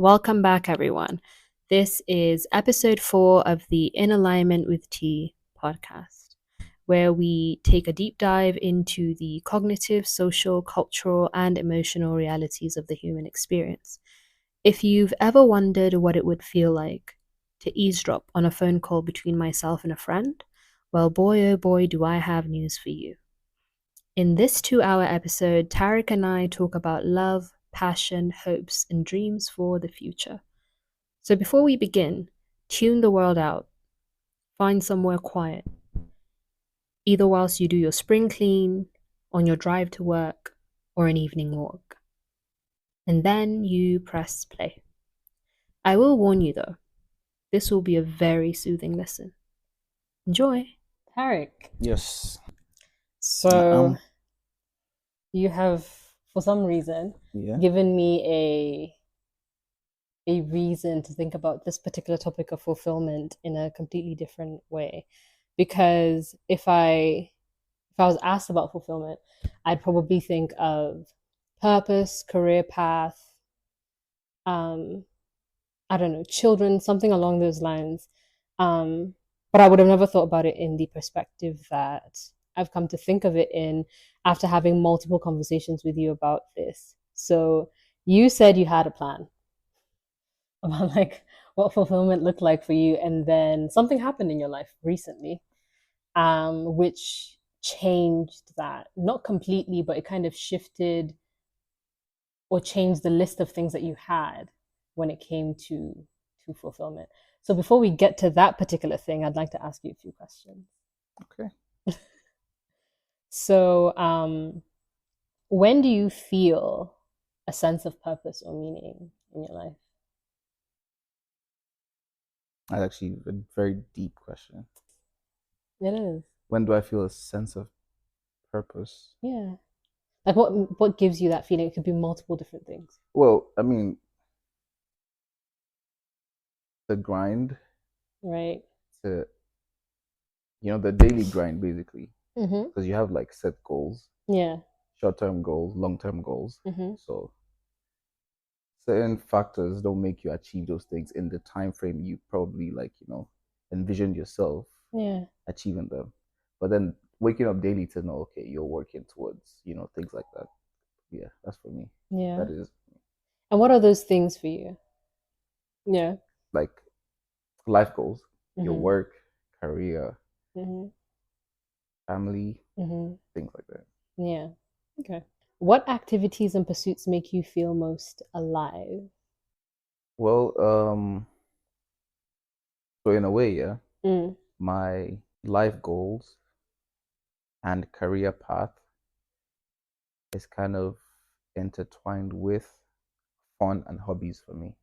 Welcome back, everyone. This is episode 4 of the In Alignment with T podcast, where we take a deep dive into the cognitive, social, cultural, and emotional realities of the human experience. If you've ever wondered what it would feel like to eavesdrop on a phone call between myself and a friend, well, boy, oh boy, do I have news for you. In this 2-hour episode, Tarik and I talk about love, passion, hopes, and dreams for the future. So before we begin, tune the world out. Find somewhere quiet, either whilst you do your spring clean, on your drive to work, or an evening walk. And then you press play. I will warn you though, this will be a very soothing listen. Enjoy. Tarik. Yes. So you have, for some reason, given me a reason to think about this particular topic of fulfillment in a completely different way. Because if I was asked about fulfillment, I'd probably think of purpose, career path, I don't know, children, something along those lines. But I would have never thought about it in the perspective that I've come to think of it in after having multiple conversations with you about this. So you said you had a plan about like what fulfillment looked like for you, and then something happened in your life recently, which changed that. Not completely, but it kind of shifted or changed the list of things that you had when it came to fulfillment. So before we get to that particular thing, I'd like to ask you a few questions. Okay. So when do you feel a sense of purpose or meaning in your life? That's actually a very deep question. It is. When do I feel a sense of purpose? Yeah. Like what gives you that feeling? It could be multiple different things. Well, I mean, the grind. Right. The daily grind, basically. Because you have like set goals. Yeah. Short-term goals, long-term goals. Mm-hmm. So certain factors don't make you achieve those things in the time frame you probably envisioned yourself achieving them. But then waking up daily to know, okay, you're working towards, things like that. Yeah, that's for me. Yeah. That is. And what are those things for you? Yeah. Like life goals, your work, career, family, things like that. Yeah. Okay. What activities and pursuits make you feel most alive? Well, so in a way, my life goals and career path is kind of intertwined with fun and hobbies for me.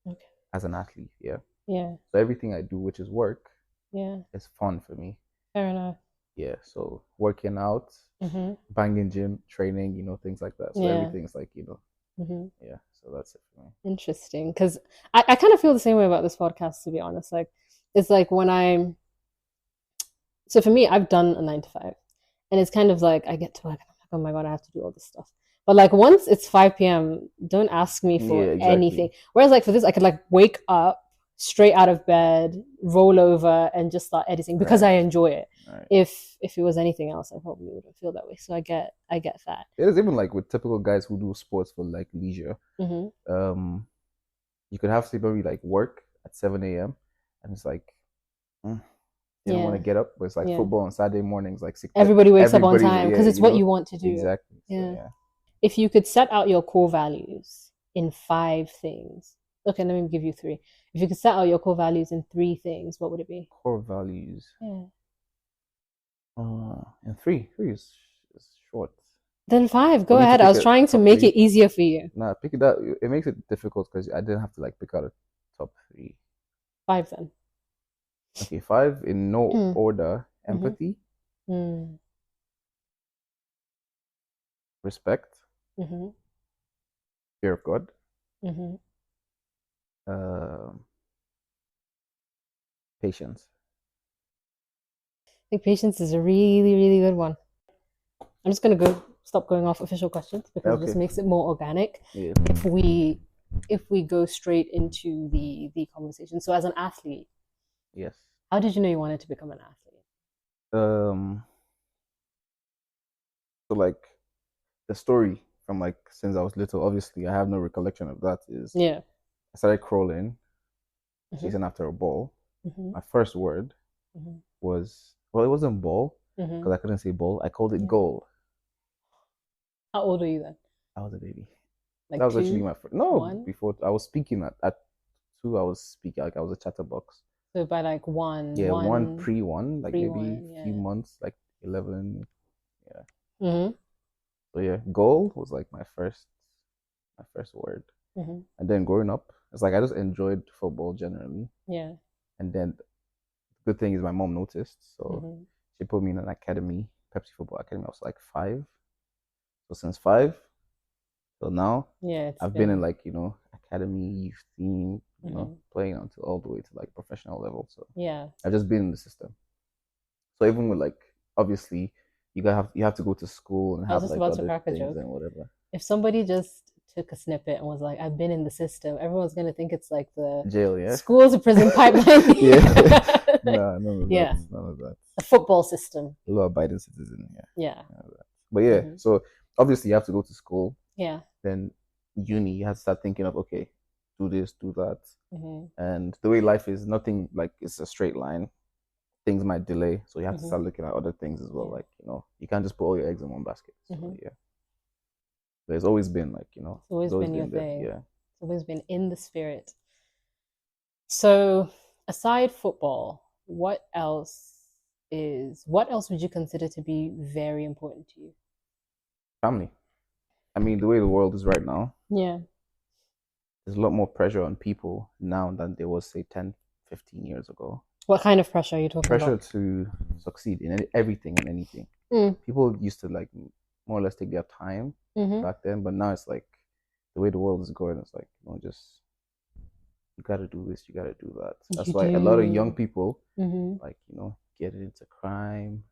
Okay. As an athlete, yeah. Yeah. So everything I do, which is work, is fun for me. Fair enough. Yeah. So working out, banging gym, training, things like that. So everything's like, yeah. So that's it for me. Interesting. Because I kind of feel the same way about this podcast, to be honest. Like, it's like so for me, I've done a 9 to 5, and it's kind of like I get to work and I'm like, oh my God, I have to do all this stuff. But like once it's 5 p.m., don't ask me for anything. Whereas like for this, I could like wake up straight out of bed, roll over, and just start editing because I enjoy it. Right. If it was anything else, I probably wouldn't feel that way. So I get that. It is even like with typical guys who do sports for like leisure. You could have to maybe like work at 7 a.m. and it's like you don't want to get up, but it's like football on Saturday mornings, like 6. Everybody wakes up on time because it's what you want to do. Exactly. Yeah. So, if you could set out your core values in 5 things. Okay, let me give you 3. If you could set out your core values in 3 things, what would it be? Core values. Yeah. And 3 is short. Then 5. Go ahead. I was trying to make it easier for you. Nah, pick it out. It makes it difficult because I didn't have to like pick out a top 3. 5 then. Okay, 5 in no order: empathy, respect, fear of God, patience. I think patience is a really, really good one. I'm just gonna stop going off official questions because it just makes it more organic. Yeah. If we if we go straight into the conversation, so as an athlete, Yes. how did you know you wanted to become an athlete? So like the story from like since I was little, obviously I have no recollection of that, is Yeah. I started crawling, Mhm. chasing after a ball. Mhm. My first word Mhm. was, well, it wasn't ball Mhm. because I couldn't say ball. I called it Yeah. goal. How old were you then? I was a baby. Like That was actually 2, my first. No, 1? before I was speaking at 2. I was speaking like I was a chatterbox. So by like 1, Yeah, one 1, pre-1, like maybe 3-1, a few yeah. months, like 11. Yeah. Mhm. So yeah, goal was like my first word. Mhm. And then growing up, it's like I just enjoyed football generally. Yeah. And then the good thing is my mom noticed, so Mhm. she put me in an academy, Pepsi Football Academy. I was like 5. So since 5, so now Yeah, it's I've been in been. like, academy, youth team, Mhm. playing until all the way to like professional level. So Yeah. I've just been in the system. So even with like, obviously you have to go to school and I was have just like about to other crack a things joke. and whatever. If somebody just took a snippet and was like, "I've been in the system," everyone's gonna think it's like the Jail, yeah. school to prison pipeline. Yeah. No, none of Yeah. that. None of that. The football system. Law abiding citizen, yeah. Yeah. But yeah, Mhm. so obviously you have to go to school. Yeah. Then uni, you have to start thinking of, okay, do this, do that. Mhm. And the way life is, nothing like it's a straight line. Things might delay, so you have to start Mhm. looking at other things as well. Yeah. Like, you can't just put all your eggs in one basket. So Mhm. yeah, there's always been like, It's it's always always been your been there. thing. Yeah. It's always been in the spirit. So, aside football, what else would you consider to be very important to you? Family. I mean, the way the world is right now, Yeah. there's a lot more pressure on people now than there was, say, 10, 15 years ago. What kind of pressure are you talking Pressure about? to succeed in everything and anything. Mm. People used to like more or less take their time Mhm. back then, but now it's like the way the world is going, it's like, just you got to do this, you got to do that. That's You why a lot of young do. people Mhm. like, get into crime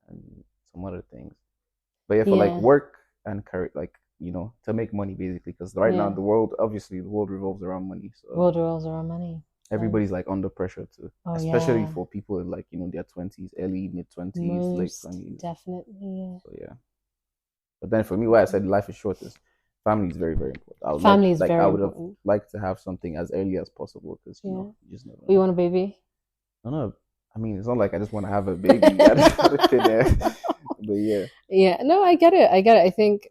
and some other things. But yeah, for like Yeah. work and career, like, to make money basically, because right now Yeah. the world, obviously the world revolves around money. So World rolls around money. everybody's like under pressure too, Oh especially yeah. for people in like, their 20s, early mid 20s, late Most 20s. definitely. Yeah. So yeah. But then for me, why I said life is short is family is very, very important. I would Family is like very I would have important. liked to have something as early as possible, because Yeah. you just never You know. want a baby? I don't know. I mean, it's not like I just want to have a baby out of thin air. But yeah. Yeah. No, I get it. I get it. I think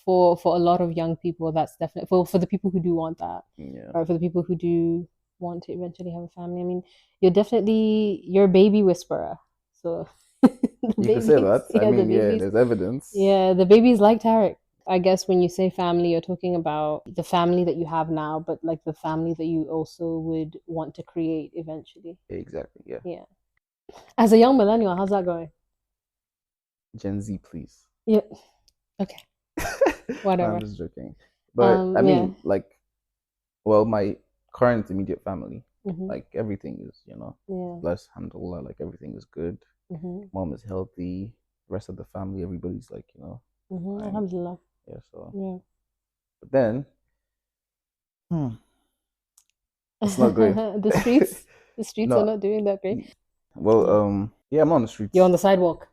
for a lot of young people, that's definitely for the people who do want that, Yeah. or for the people who do want to eventually have a family. I mean, you're a baby whisperer. So the You can say that. I yeah, the mean, yeah, babies, there's evidence. yeah, the babies like Tarik. I guess when you say family, you're talking about the family that you have now, but like the family that you also would want to create eventually. Exactly. Yeah. Yeah. As a young millennial, how's that going? Gen Z, please. Yeah. Okay. No, I'm Whatever. just joking. But I Yeah. mean, like, well, my current immediate family, Mhm. like everything is, Yeah. blessed, alhamdulillah, like everything is good. Mhm. Mom is healthy. The rest of the family, everybody's like, Mhm. fine. Alhamdulillah. Yeah. So, Yeah. but then, it's not great. The streets, the streets are No, not doing that great. well, Yeah. yeah, I'm on the You're streets. on the sidewalk.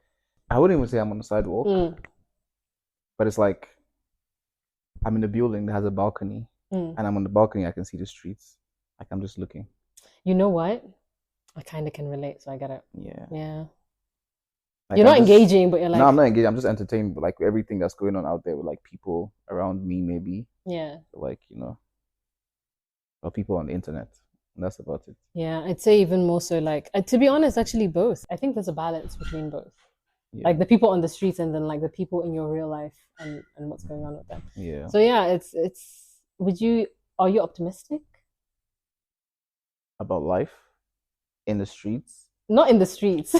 I wouldn't even say I'm on the sidewalk, Mm. but it's like I'm in a building that has a balcony, Mm. and I'm on the balcony. I can see the streets. Like I'm just looking. You know what? I kind of can relate, so I get it. Yeah. Yeah. Like You're I'm not just engaging, but you're no, I'm like, not engaged. I'm just entertained, but like everything that's going on out there with like people around me, maybe yeah. like or people on the internet. And that's about it. Yeah, I'd say even more so like to be honest, actually both. I think there's a balance between both. Yeah. Like the people on the streets and then like the people in your real life and what's going on with them. Yeah. So yeah, it's are you optimistic? About life in the streets. Not in the streets.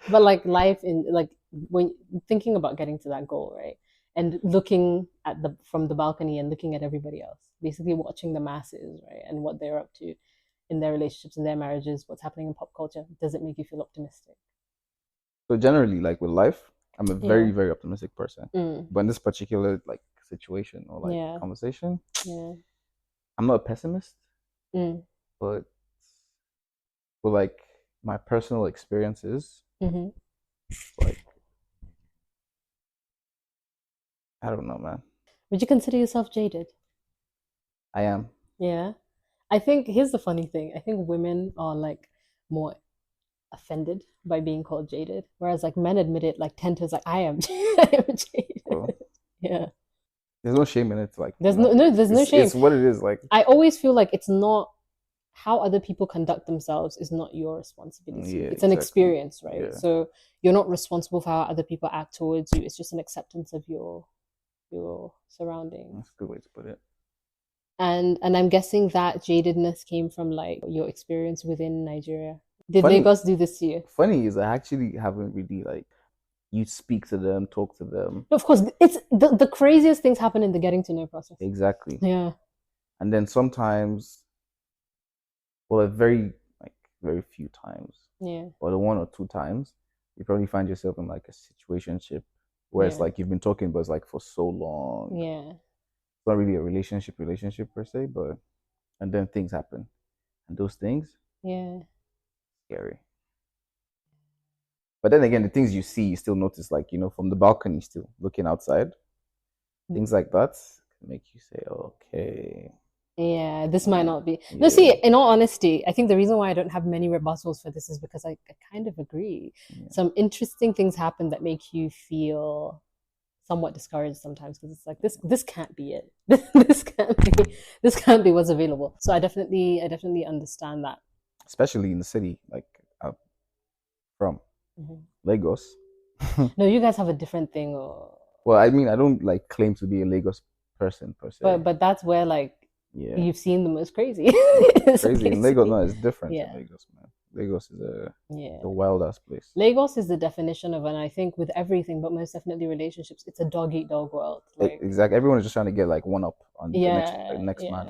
But like life in like when thinking about getting to that goal, right? And looking at the from the balcony and looking at everybody else, basically watching the masses, right? And what they're up to in their relationships, in their marriages, what's happening in pop culture. Does it make you feel optimistic? So generally, like with life, I'm a very, Yeah. very optimistic person. Mm. But in this particular like situation or like conversation. Yeah. I'm not a pessimist, but with like my personal experiences, like I don't know, man. Would you consider yourself jaded? I am. Yeah. I think here's the funny thing. I think women are like more offended by being called jaded, whereas like men admit it like 10 times, like I am, I am jaded. Well, yeah. There's no shame in it. Like there's there's no shame. It's what it is. Like I always feel like it's not how other people conduct themselves is not your responsibility. Yeah, it's an experience, right? Yeah. So you're not responsible for how other people act towards you. It's just an acceptance of your surroundings. That's a good way to put it. And I'm guessing that jadedness came from like your experience within Nigeria. Did Lagos do this to you? Funny is I actually haven't really like you speak to them, talk to them. Of course, it's the craziest things happen in the getting to know process. Exactly. Yeah. And then sometimes, well, very few times. Yeah. Or the 1 or 2 times, you probably find yourself in like a situationship where it's like you've been talking, but it's like for so long. Yeah. It's not really a relationship per se, but and then things happen, and those things, scary. But then again, the things you see, you still notice, like from the balcony, still looking outside, things like that can make you say, okay. Yeah, this might not be. No, see, in all honesty, I think the reason why I don't have many rebuttals for this is because I kind of agree. Yeah. Some interesting things happen that make you feel somewhat discouraged sometimes because it's like this can't be it. this can't be what's available. So I definitely understand that. Especially in the city, like from Lagos. No, you guys have a different thing. Or well, I mean, I don't like claim to be a Lagos person per se. But that's where like you've seen the most crazy. Crazy in Lagos, no, it's different in Lagos, man. Lagos is a wild ass place. Lagos is the definition of, and I think with everything, but most definitely relationships, it's a dog eat dog world. Like, exactly, everyone is just trying to get like one up on the next man.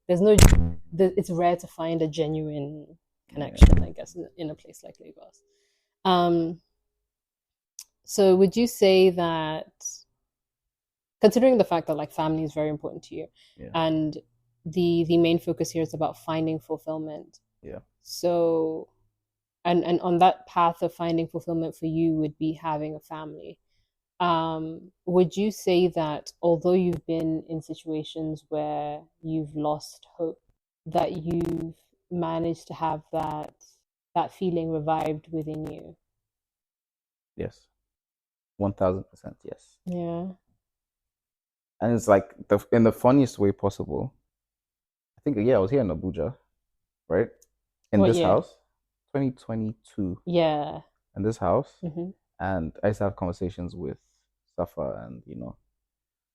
It's rare to find a genuine connection, I guess, in a place like Lagos. So would you say that, considering the fact that like family is very important to you, and the main focus here is about finding fulfillment. Yeah. So, and on that path of finding fulfillment for you would be having a family. Would you say that although you've been in situations where you've lost hope, that you've managed to have that feeling revived within you? Yes. 1000%, yes. Yeah. And it's like in the funniest way possible. I think I was here in Abuja, right? In this house, 2022. Yeah. In this house, and I used to have conversations with Safa, and and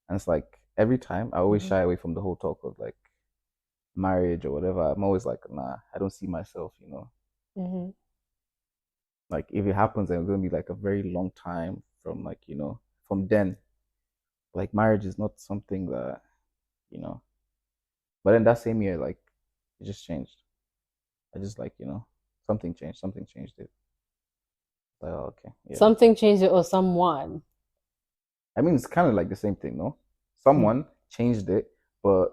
it's like every time I always shy away from the whole talk of like marriage or whatever. I'm always like, nah, I don't see myself, like if it happens, then it's gonna be like a very long time from like from then. Like marriage is not something that but then that same year, like it just changed. I just like something changed it. Like, oh, okay, yeah. Something changed it, or someone? I mean, it's kind of like the same thing, no? Someone changed it, but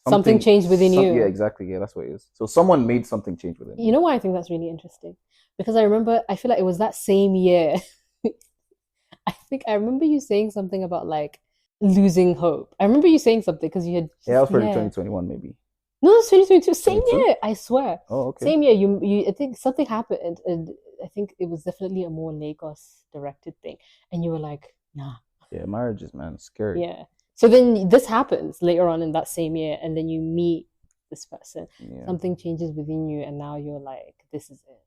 something changed within you. Yeah, exactly. Yeah, that's what it is. So someone made something change within you. You know why I think that's really interesting? Because I feel like it was that same year. I remember you saying something about like losing hope. I remember you saying something because you had. That was probably 2021, maybe. No, it's 2022. Same year, I swear. Oh, okay. Same year. You. I think something happened, and I think it was definitely a more Lagos directed thing, and you were like, nah. Yeah, marriages, man, scary. Yeah. So then this happens later on in that same year, and then you meet this person. Yeah. Something changes within you, and now you're like, this is it.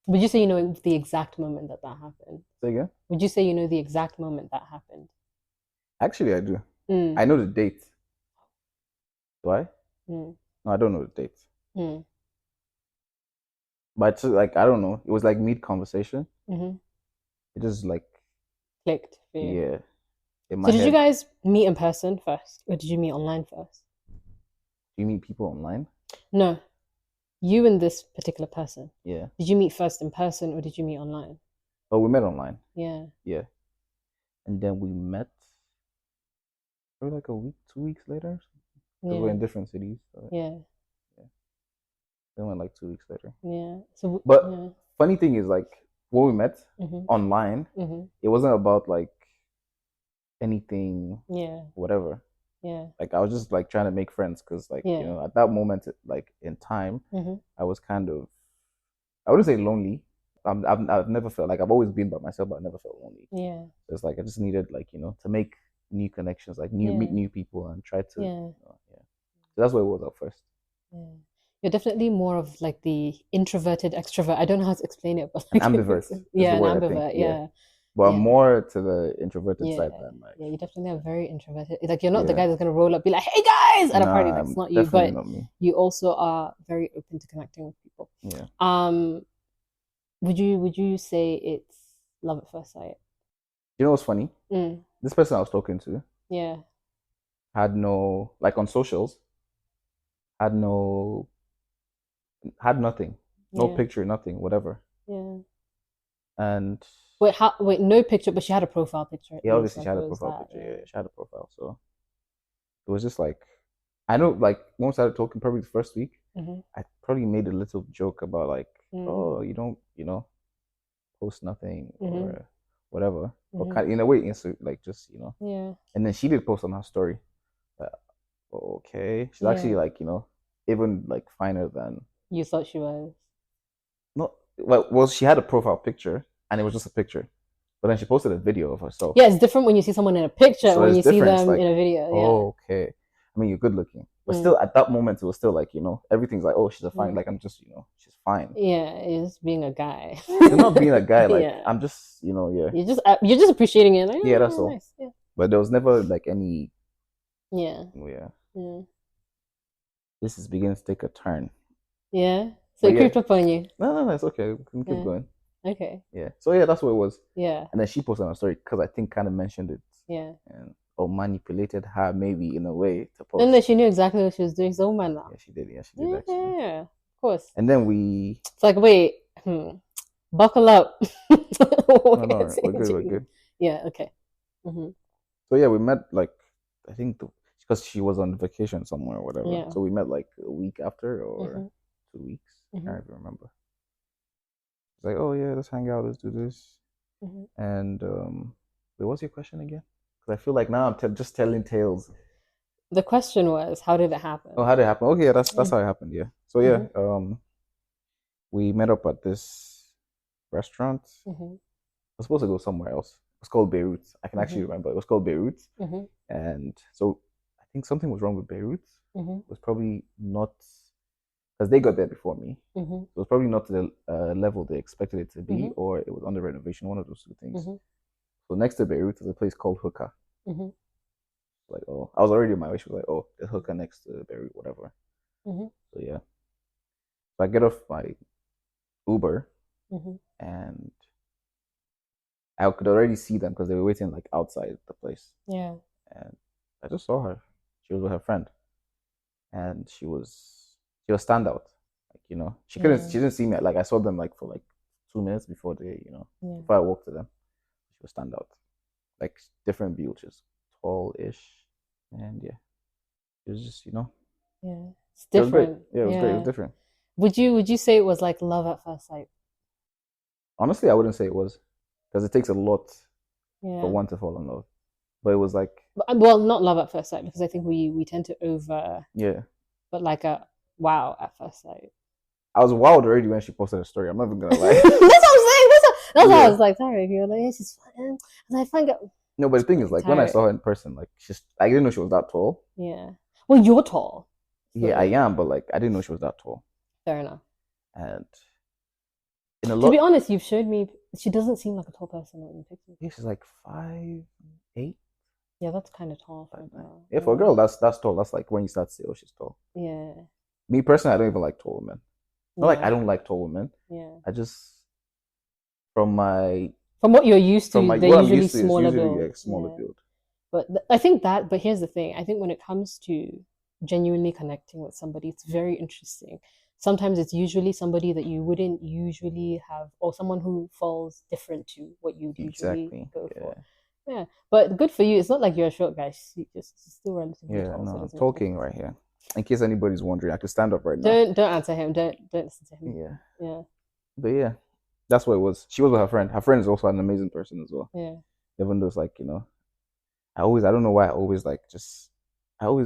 Would you say you know the exact moment that happened? Say again? Would you say you know the exact moment that happened? Actually, I do. I know the date. Do I? No, I don't know the date. But like, I don't know. It was like mid-conversation. It just like clicked for you. Yeah. So did you guys meet in person first, or did you meet online first? Do you meet people online? No. You and this particular person. Yeah. Did you meet first in person, or did you meet online? Oh, we met online. Yeah. Yeah. And then we met Probably like a week, 2 weeks later, because we're in different cities. So Yeah. They went like 2 weeks later. Yeah. So, but funny thing is, like, when we met online, it wasn't about like anything, whatever. Yeah. Like, I was just like trying to make friends because, like, at that moment, like in time, I was kind of, I wouldn't say lonely. I've never felt like, I've always been by myself, but I never felt lonely. Yeah. So it's like I just needed, like, to make new connections, like meet new people and try to So that's what it was at first. Yeah. You're definitely more of like the introverted extrovert. I don't know how to explain it, but like, an ambivert is the word, I think. Yeah. But I'm more to the introverted side than like. Yeah, you definitely are very introverted. Like, you're not the guy that's gonna roll up, be like, "Hey guys," at a party. That's not you. But not me. You also are very open to connecting with people. Yeah. Would you say it's love at first sight? You know what's funny? This person I was talking to. Yeah. Had no, like, on socials. Had nothing. No picture, nothing, whatever. Yeah. And wait, no picture, but she had a profile picture. Yeah, obviously she had a profile picture. Yeah, she had a profile. So it was just like, I know, like, when we started talking, probably the first week, I probably made a little joke about like, oh, you don't, post nothing or whatever, or kind of, in a way, like, just, Yeah. And then she did post on her story. Okay, she's actually like, even like finer than you thought she was. No, well, she had a profile picture, and it was just a picture. But then she posted a video of herself. Yeah, it's different when you see someone in a picture and when you see them like, in a video. Oh, okay. I mean, you're good looking. But still, at that moment, it was still like, everything's like, oh, she's a fine. Like, I'm just, she's fine. Yeah, it's being a guy. You're not being a guy. Like, I'm just, yeah. You're just appreciating it. Like, yeah, that's all. Nice. Yeah. But there was never like any. Yeah. Yeah. This is beginning to take a turn. Yeah. So it creeped up on you. No, it's okay. We can keep going. Okay. Yeah. So yeah, that's what it was. Yeah. And then she posted on her story because I think kind of mentioned it. Yeah. Or manipulated her maybe in a way to post. And then she knew exactly what she was doing. So man now. Yeah, she did. Yeah, she did actually. Yeah, of course. And then we. It's like, wait, buckle up. No, we're good. Yeah. Okay. So yeah, we met like, I think because she was on vacation somewhere or whatever. Yeah. So we met like a week after or 2 weeks. I can't even remember. It's like, oh yeah, let's hang out, let's do this. And wait, what's your question again? Because I feel like now I'm just telling tales. The question was, how did it happen? Oh, how did it happen? Okay, that's how it happened. Yeah. So yeah, we met up at this restaurant. I was supposed to go somewhere else. It was called Beirut. I can actually remember. It was called Beirut. And so I think something was wrong with Beirut. It was probably not, because they got there before me. It was probably not to the level they expected it to be, or it was under renovation, one of those two things. So next to Beirut is a place called Hookah. Like, oh, I was already on my way. She was like, oh, there's Hookah next to Beirut, whatever. So yeah. So I get off my Uber, and I could already see them because they were waiting like outside the place. Yeah. And I just saw her. She was with her friend, and she was standout. Like, she didn't see me. Like, I saw them like for like 2 minutes before they, before I walked to them. She was standout, like different view, just tall-ish, and yeah, it was just, yeah, it's different. It was great. Yeah, it was great. It was different. Would you say it was like love at first sight? Honestly, I wouldn't say it was, because it takes a lot for one to fall in love. But it was like, well, not love at first sight, because I think we tend to over. Yeah. But like a wow at first sight. I was wowed already when she posted a story. I'm not even gonna lie. That's what I'm saying. That's why I was like, Tarik, you're like, yeah, she's fine. And I find out. No, but the thing is, like, when I saw her in person, like, I didn't know she was that tall. Yeah. Well, you're tall. So. Yeah, I am, but like, I didn't know she was that tall. Fair enough. And to be honest, you've showed me she doesn't seem like a tall person in the picture. Yeah, she's like 5'8". Yeah, that's kind of tall for a girl. Yeah, for a girl, that's tall. That's like when you start to say, oh, she's tall. Yeah. Me personally, I don't even like tall women. Not like I don't like tall women. Yeah. I just, from what you're used to, they're usually smaller build. Yeah, smaller build. But I think but here's the thing. I think when it comes to genuinely connecting with somebody, it's very interesting. Sometimes it's usually somebody that you wouldn't usually have, or someone who falls different to what you'd usually go for. Yeah, but good for you. It's not like you're a short guy. She's still relatively tall. No, I'm So talking right here. In case anybody's wondering, I could stand up right now. Don't answer him. Don't listen to him. Yeah. But yeah, that's what it was. She was with her friend. Her friend is also an amazing person as well. Yeah. Even though it's like, I don't know why I always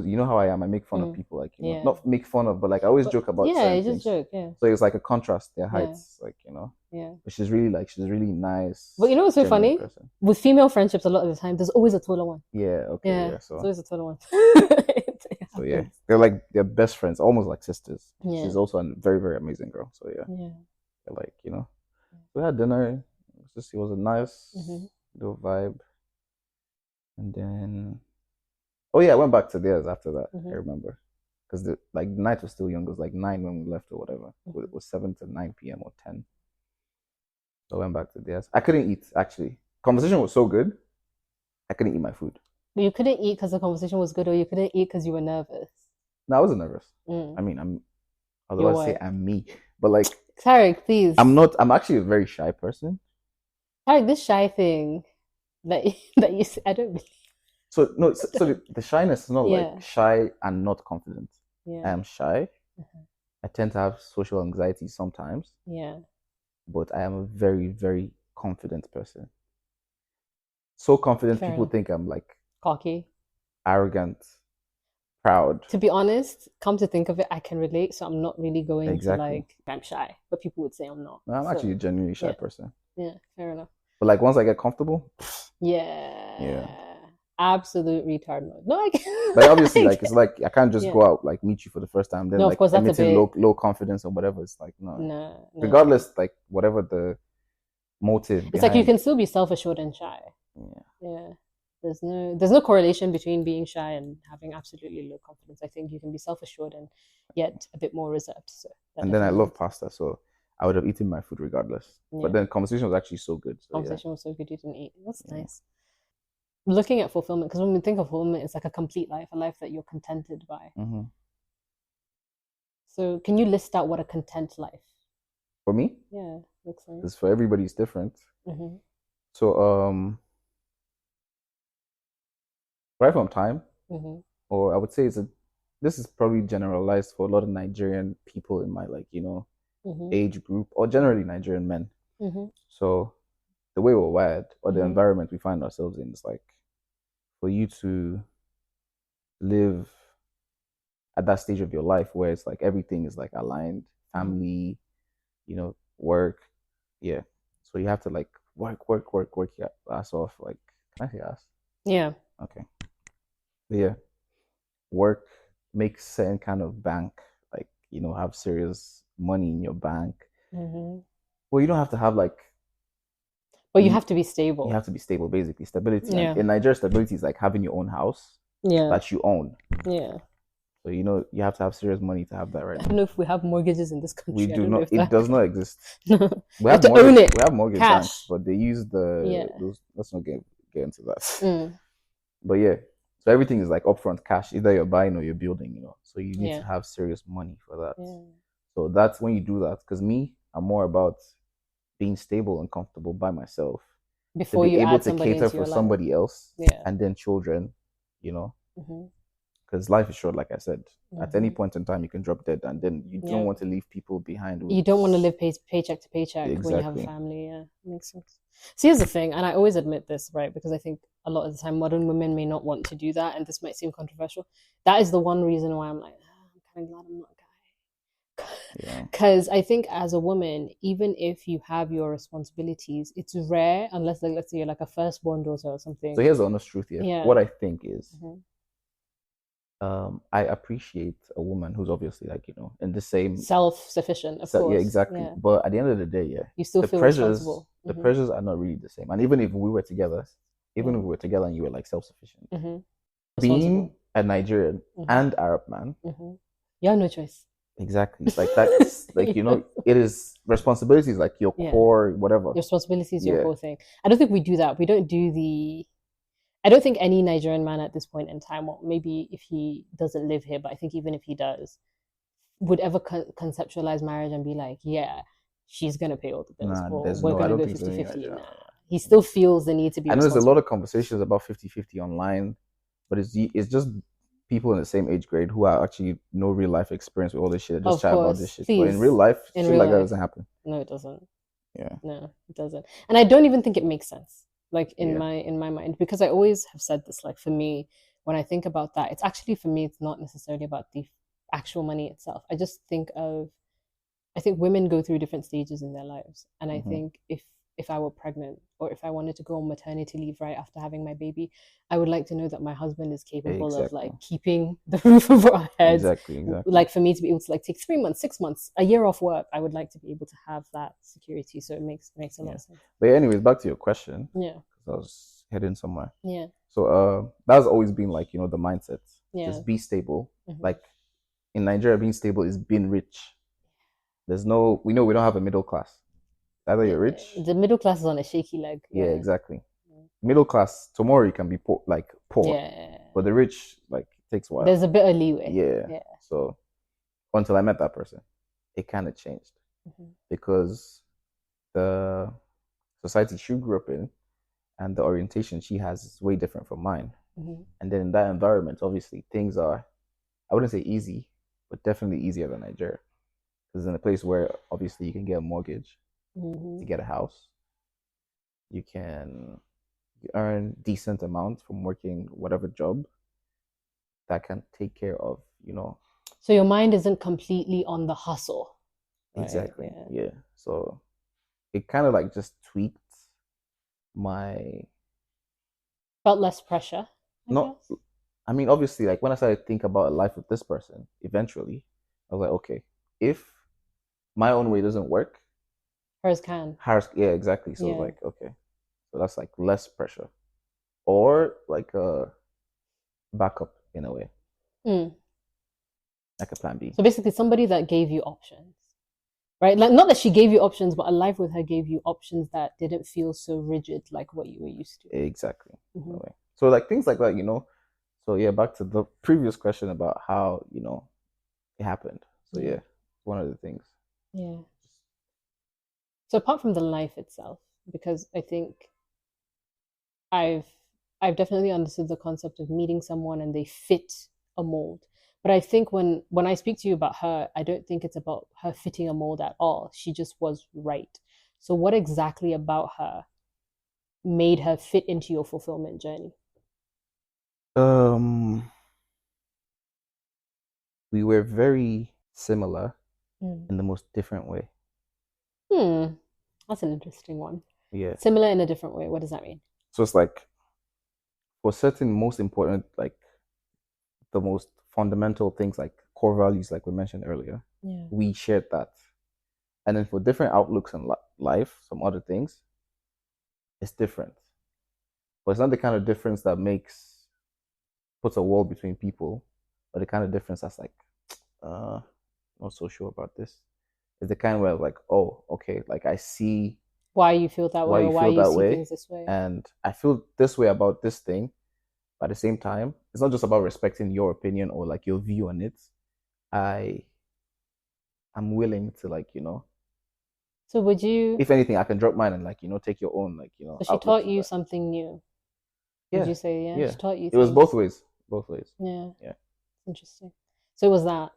you know how I am. I make fun of people, like, not make fun of, but like I always joke about certain things. Joke, yeah. So it's like a contrast, their heights, like, Yeah. But she's really nice. But you know what's so funny? Person. With female friendships, a lot of the time, there's always a taller one. Yeah, okay, yeah. So there's always a taller one. So yeah, they're best friends, almost like sisters. Yeah. She's also a very, very amazing girl. So yeah. Yeah. They're like, we had dinner. It was a nice little vibe. And then, oh yeah, I went back to theirs after that. I remember, because the night was still young. It was like 9 when we left or whatever. It was 7 to 9 p.m. or 10. So I went back to theirs. I couldn't eat, actually. Conversation was so good, I couldn't eat my food. You couldn't eat because the conversation was good, or you couldn't eat because you were nervous? No, I wasn't nervous. I mean, although I say I'm me, but like, Tarik, please. I'm actually a very shy person. Tarik, this shy thing that you say, I don't believe. So no, so the shyness is not like shy and not confident. Yeah. I am shy. I tend to have social anxiety sometimes. Yeah. But I am a very, very confident person. So confident, people think I'm like cocky, arrogant, proud. To be honest, come to think of it, I can relate. So I'm not really going to like, I'm shy, but people would say I'm not. No, I'm actually a genuinely shy person. Yeah, fair enough. But like once I get comfortable, yeah. Absolute retard mode. No, I can't. But obviously, like, it's like I can't just go out, like, meet you for the first time, then, no, like, of course, emitting low confidence or whatever. It's like, no. Regardless, like, whatever the motive. It's like you can still be self-assured and shy. Yeah. There's no correlation between being shy and having absolutely low confidence. I think you can be self-assured and yet a bit more reserved. So. And then I love pasta, so I would have eaten my food regardless. Yeah. But then conversation was actually so good. So, conversation was so good you didn't eat. That's nice. Looking at fulfillment, because when we think of fulfillment, it's like a complete life, a life that you're contented by. So can you list out what a content life? For me? Yeah, looks like. Because for everybody it's different. So right from time, or I would say this is probably generalized for a lot of Nigerian people in my age group, or generally Nigerian men. So the way we're wired, or the environment we find ourselves in, is like, for you to live at that stage of your life where it's like everything is like aligned, family, work. Yeah. So you have to like work your ass off. Like, can I say ass? Yeah. Okay. But yeah. Work, make certain kind of bank, like, have serious money in your bank. Well, you don't have to have like, but you have to be stable. You have to be stable, basically. Stability. Yeah. In Nigeria, stability is like having your own house that you own. Yeah. So, you have to have serious money to have that right now. I don't know if we have mortgages in this country. We do not. It does not exist. No. We have to own it. We have mortgage banks, but they use those. Let's not get into that. But yeah, so everything is like upfront cash. Either you're buying or you're building, So you need to have serious money for that. Yeah. So that's when you do that. Because I'm more about being stable and comfortable by myself before you able to cater for somebody else, and then children, because life is short, like I said. At any point in time you can drop dead, and then you don't want to leave people behind. You don't want to live paycheck to paycheck when you have a family. Yeah, makes sense. So here's the thing, and I always admit this, right, because I think a lot of the time modern women may not want to do that, and this might seem controversial. That is the one reason why I'm like, I'm kind of glad I'm not a guy. Because I think as a woman, even if you have your responsibilities, it's rare, unless like, let's say you're like a firstborn daughter or something. So here's the honest truth here. Yeah. What I think is, I appreciate a woman who's obviously like, in the same self-sufficient, of course. Yeah, exactly. Yeah. But at the end of the day, you still feel responsible. The pressures are not really the same. And even if we were together, if we were together and you were like self-sufficient, being a Nigerian and Arab man, you have no choice. Exactly. It's like that's like, it is responsibility is like your core, whatever. Your responsibility is your core thing. I don't think we do that. We don't do I don't think any Nigerian man at this point in time, or maybe if he doesn't live here, but I think even if he does, would ever conceptualize marriage and be like, yeah, she's going to pay all the bills. We're going to go 50-50. he still feels the need to be I know there's a responsible. lot of conversations about 50-50 online, but it's just people in the same age grade who are actually no real life experience with all this shit. Just Of chat about this course, shit. please. But in real life, In shit real like that life, doesn't happen. no, it doesn't. Yeah. No, it doesn't. And I don't even think it makes sense. Like in Yeah. my mind, because I always have said this. Like for me, when I think about that, it's actually for me, it's not necessarily about the actual money itself. I think women go through different stages in their lives, and I think if I were pregnant or if I wanted to go on maternity leave right after having my baby, I would like to know that my husband is capable of Exactly. like keeping the roof over our heads. Exactly. Like for me to be able to like take 3 months, 6 months, a year off work, I would like to be able to have that security. So it makes a lot of sense. But anyways, back to your question. Yeah. Because I was heading somewhere. Yeah. So that's always been like, the mindset. Yeah. Just be stable. Like in Nigeria, being stable is being rich. We know we don't have a middle class. Either you're rich. The middle class is on a shaky leg. Yeah, exactly. Middle class, tomorrow you can be poor, Yeah. but the rich, like, takes a while. There's a bit of leeway. Yeah. So until I met that person, it kind of changed because the society she grew up in and the orientation she has is way different from mine. And then in that environment, obviously, things are, I wouldn't say easy, but definitely easier than Nigeria. Because in a place where obviously you can get a mortgage, to get a house, you can earn decent amounts from working whatever job that can take care of, So your mind isn't completely on the hustle. Right? Exactly. Yeah. So it kind of like just tweaked my felt less pressure. I mean, obviously, like when I started to think about a life with this person, eventually, I was like, okay, if my own way doesn't work, hers can. Yeah, exactly. So like, okay, so that's like less pressure, or like a backup in a way, like a plan B. So basically, somebody that gave you options, right? Like not that she gave you options, but a life with her gave you options that didn't feel so rigid like what you were used to. Exactly. So like things like that, So yeah, back to the previous question about how it happened. So yeah, one of the things. Yeah. So apart from the life itself, because I think I've definitely understood the concept of meeting someone and they fit a mold. But I think when I speak to you about her, I don't think it's about her fitting a mold at all. She just was right. So what exactly about her made her fit into your fulfillment journey? We were very similar in the most different way. That's an interesting one. Yeah. Similar in a different way. What does that mean? So it's like for certain most important, like the most fundamental things like core values, like we mentioned earlier, we shared that. And then for different outlooks in life, some other things, it's different. But it's not the kind of difference that puts a wall between people, but the kind of difference that's like, not so sure about this. It's the kind where like, oh, okay, like I see why you feel that way, or why you see things this way, and I feel this way about this thing. But at the same time, it's not just about respecting your opinion or like your view on it. I'm willing to like, So would you? If anything, I can drop mine and like, take your own, like, So she taught you something new. Yeah. Would you say Yeah. She taught you. It was both ways. Both ways. Yeah. Yeah. Interesting. So it was that.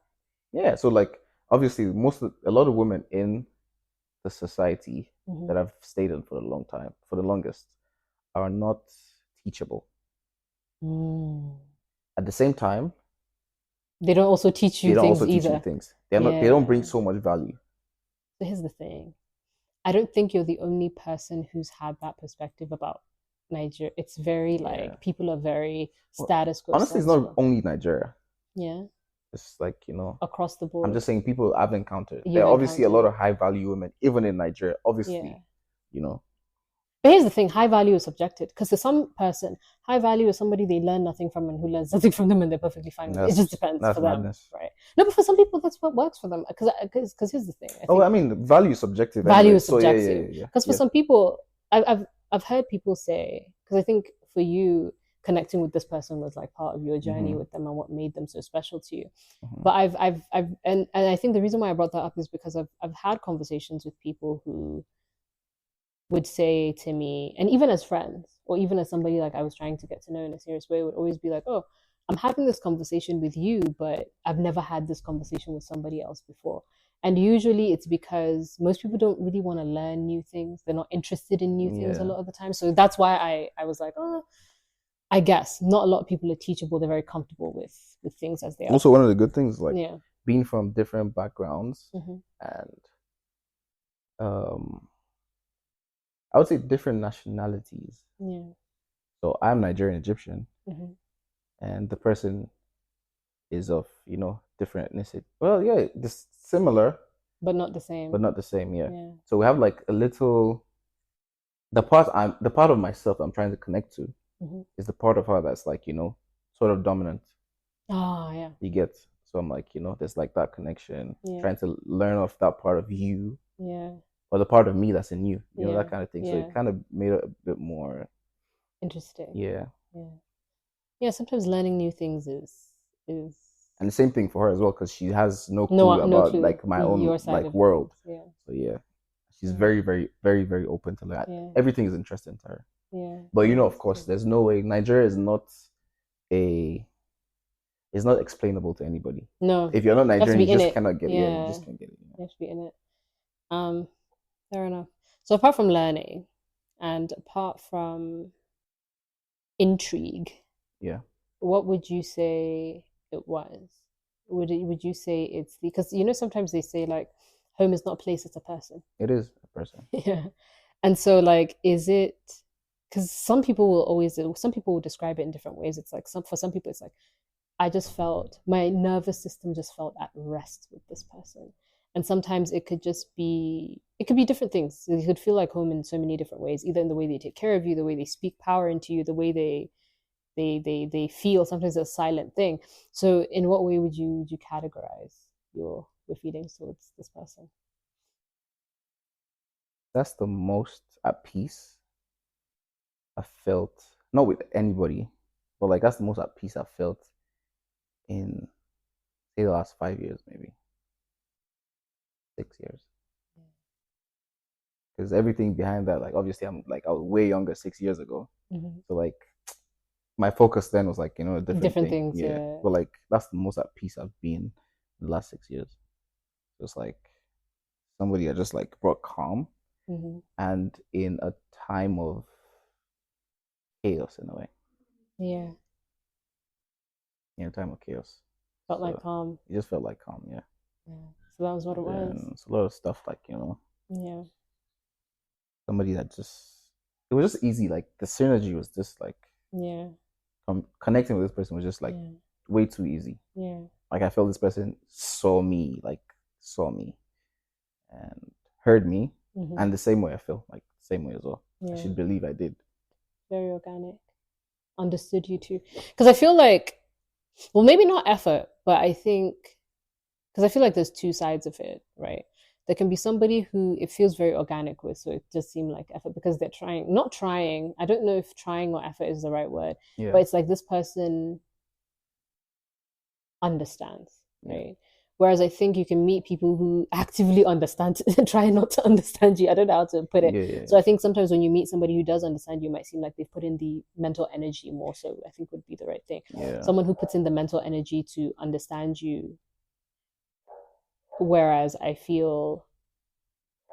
Yeah. So like obviously a lot of women in the society that I've stayed in for the longest, are not teachable. At the same time, they don't also teach you things either. They're not. They don't bring so much value. So here's the thing. I don't think you're the only person who's had that perspective about Nigeria. It's very like people are very status quo. Honestly, it's not only Nigeria. Yeah. It's like, across the board. I'm just saying people I've encountered. There are obviously a lot of high value women, even in Nigeria, obviously, But here's the thing, high value is subjective. Because to some person, high value is somebody they learn nothing from and who learns nothing from them and they're perfectly fine with it. It just depends for madness. Them. Right? No, but for some people, that's what works for them. Because here's the thing. I mean, value is subjective. Value is subjective. Because for some people, I've heard people say, because I think for you, connecting with this person was like part of your journey with them and what made them so special to you. But I've and I think the reason why I brought that up is because I've had conversations with people who would say to me, and even as friends, or even as somebody like I was trying to get to know in a serious way, would always be like, oh, I'm having this conversation with you, but I've never had this conversation with somebody else before. And usually it's because most people don't really want to learn new things. They're not interested in new things a lot of the time. So that's why I was like, oh, I guess not a lot of people are teachable. They're very comfortable with things as they are. Also, one of the good things, like being from different backgrounds and I would say different nationalities. Yeah. So I'm Nigerian Egyptian, and the person is of different ethnicity. Well, yeah, just similar, but not the same. But not the same, yeah. So we have like a little. The part of myself I'm trying to connect to is the part of her that's like sort of dominant. Oh yeah. You get. So I'm like there's like that connection, trying to learn off that part of you. Yeah. Or the part of me that's in you, that kind of thing. So it kind of made it a bit more interesting. Yeah. Yeah. Sometimes learning new things is. And the same thing for her as well, because she has no clue about like my own like world. Yeah. So yeah, she's very, very, very, very open to that. Yeah. Everything is interesting to her. Yeah. But of course, there's no way Nigeria is not it's not explainable to anybody. No. If you're not Nigerian, you just cannot get it. Yeah, you just can't get it. You have to be in it. Fair enough. So apart from learning and apart from intrigue, what would you say it was? Would you say it's because sometimes they say like home is not a place, it's a person. It is a person. Yeah. And so like is it because some people will describe it in different ways. It's like for some people it's like I just felt my nervous system just felt at rest with this person. And sometimes it could be different things. You could feel like home in so many different ways, either in the way they take care of you, the way they speak power into you, the way they feel. Sometimes it's a silent thing. So in what way would you categorize your feelings towards this person? That's the most at peace I felt, not with anybody, but like that's the most at peace I felt in say the last 5 years, maybe 6 years. Because everything behind that, like obviously I was way younger 6 years ago. So like my focus then was like, a different thing. Things. Yeah. But like that's the most at peace I've been in the last 6 years. Just like somebody that just like brought calm and in a time of chaos in a way. Yeah. In a time of chaos. Felt like calm. It just felt like calm, yeah. So that was what it was. It's a lot of stuff like, Yeah. Somebody that it was just easy. Like the synergy was just like connecting with this person was just like way too easy. Yeah. Like I felt this person saw me and heard me, and the same way I feel, like same way as well. I should believe I did. Very organic. Understood you too, because I feel like, well, maybe not effort, but I think because I feel like there's two sides of it, right? There can be somebody who it feels very organic with, so it just seemed like effort because they're not trying. I don't know if trying or effort is the right word, but it's like this person understands, right? Whereas I think you can meet people who actively understand and try not to understand you. I don't know how to put it. Yeah. So I think sometimes when you meet somebody who does understand you, it might seem like they've put in the mental energy more, so I think would be the right thing. Yeah. Someone who puts in the mental energy to understand you. Whereas I feel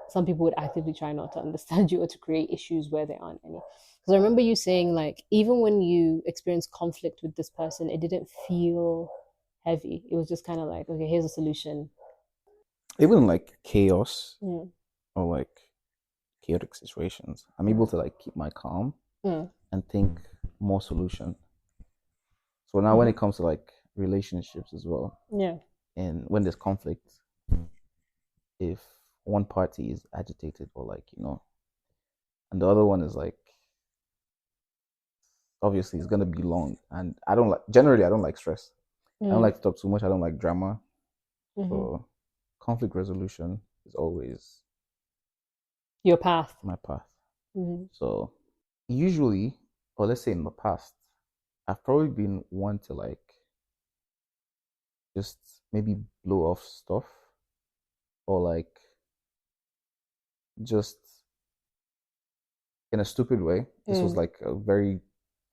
some people would actively try not to understand you or to create issues where there aren't any. Because I remember you saying like, even when you experience conflict with this person, it didn't feel heavy. It was just kind of like, okay, here's a solution. Even like chaos or like chaotic situations, I'm able to like keep my calm and think more solution. So now when it comes to like relationships as well, and when there's conflict, if one party is agitated or like and the other one is like, obviously it's gonna be long, and I don't like stress. I don't like to talk too much. I don't like drama. So conflict resolution is always your path. My path. So usually, or let's say in the past, I've probably been one to like just maybe blow off stuff or like just in a stupid way. This was like a very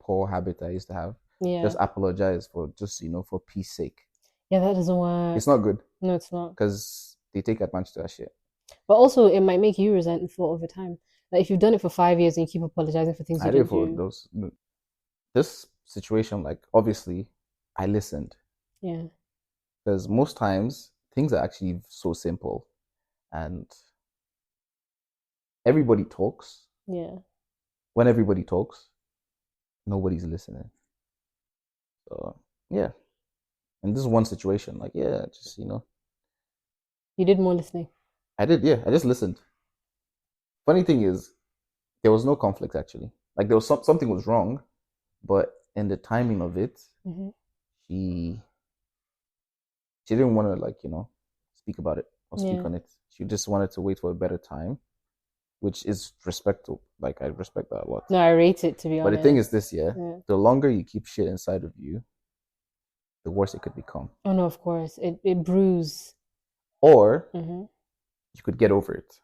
poor habit I used to have. Yeah. Just apologize for just, for peace sake. Yeah, that doesn't work. It's not good. No, it's not. Because they take advantage of that shit. But also, it might make you resentful over time. Like if you've done it for 5 years and you keep apologizing for things you didn't do. This situation, like obviously, I listened. Yeah. Because most times things are actually so simple, and everybody talks. Yeah. When everybody talks, nobody's listening. So yeah, and this is one situation. Like just You did more listening. I did. Yeah, I just listened. Funny thing is, there was no conflict actually. Like there was something was wrong, but in the timing of it, she didn't want to speak about it or speak on it. She just wanted to wait for a better time, which is respectful. Like I respect that a lot. No, I rate it, to be honest. But the thing is this, the longer you keep shit inside of you, the worse it could become. Oh no, of course. It brews. Or you could get over it.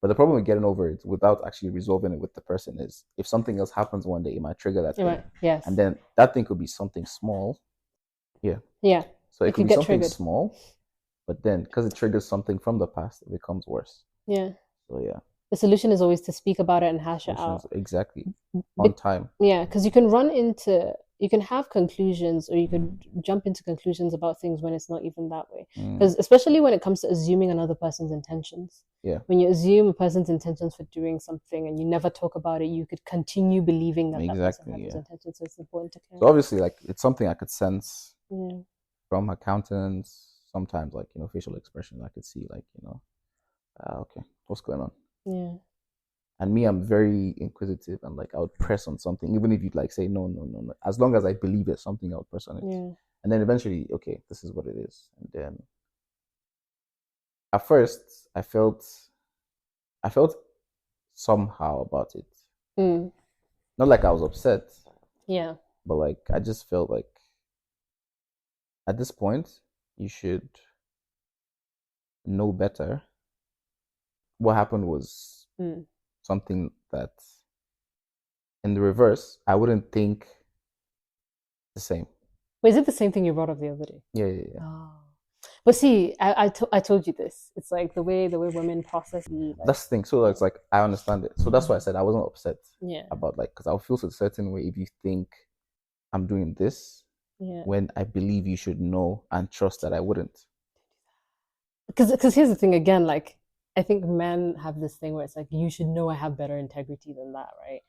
But the problem with getting over it without actually resolving it with the person is if something else happens one day, it might trigger that thing. Yes. And then that thing could be something small. Yeah. Yeah. So it could be something small, but then because it triggers something from the past, it becomes worse. Yeah. So yeah. The solution is always to speak about it and hash it out. Exactly. On time. Yeah, because you can have conclusions, or you could jump into conclusions about things when it's not even that way. Because especially when it comes to assuming another person's intentions. Yeah. When you assume a person's intentions for doing something and you never talk about it, you could continue believing that that person had those intentions. So it's important to clarify. So obviously, like it's something I could sense from her countenance. Sometimes, like facial expression, I could see, like okay, what's going on? Yeah. And me, I'm very inquisitive, and like I would press on something, even if you'd like say no. As long as I believe there's something, I would press on it. Yeah. And then eventually, okay, this is what it is. And then at first, I felt somehow about it. Not like I was upset. Yeah. But like I just felt like at this point, you should know better. What happened was something that, in the reverse, I wouldn't think the same. Wait, is it the same thing you brought up the other day? Yeah. Oh. But see, I told you this. It's like the way women process the. Like, that's the thing. So it's like I understand it. So that's why I said I wasn't upset. Yeah. About because I'll feel a certain way if you think I'm doing this. Yeah. When I believe you should know and trust that I wouldn't. Because here's the thing again, like I think men have this thing where it's like you should know I have better integrity than that, right?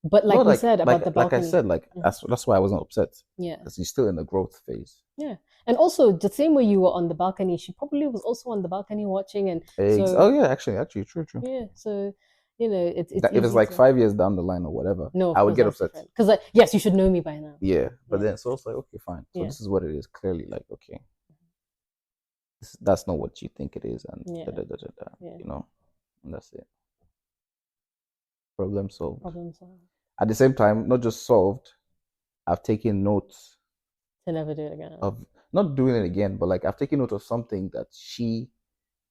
But like we said about the balcony. Like I said, like that's why I wasn't upset. Yeah. Because you're still in the growth phase. Yeah. And also the same way you were on the balcony, she probably was also on the balcony watching and oh yeah, actually, true. Yeah. So it's if it's like 5 years down the line or whatever, no, I would get upset. Because like yes, you should know me by now. Yeah. But then so it's like, okay, fine. So this is what it is. Clearly, like, okay. That's not what you think it is, and and that's it. Problem solved. At the same time, not just solved, I've taken notes to never do it again. Of not doing it again, but like I've taken note of something that she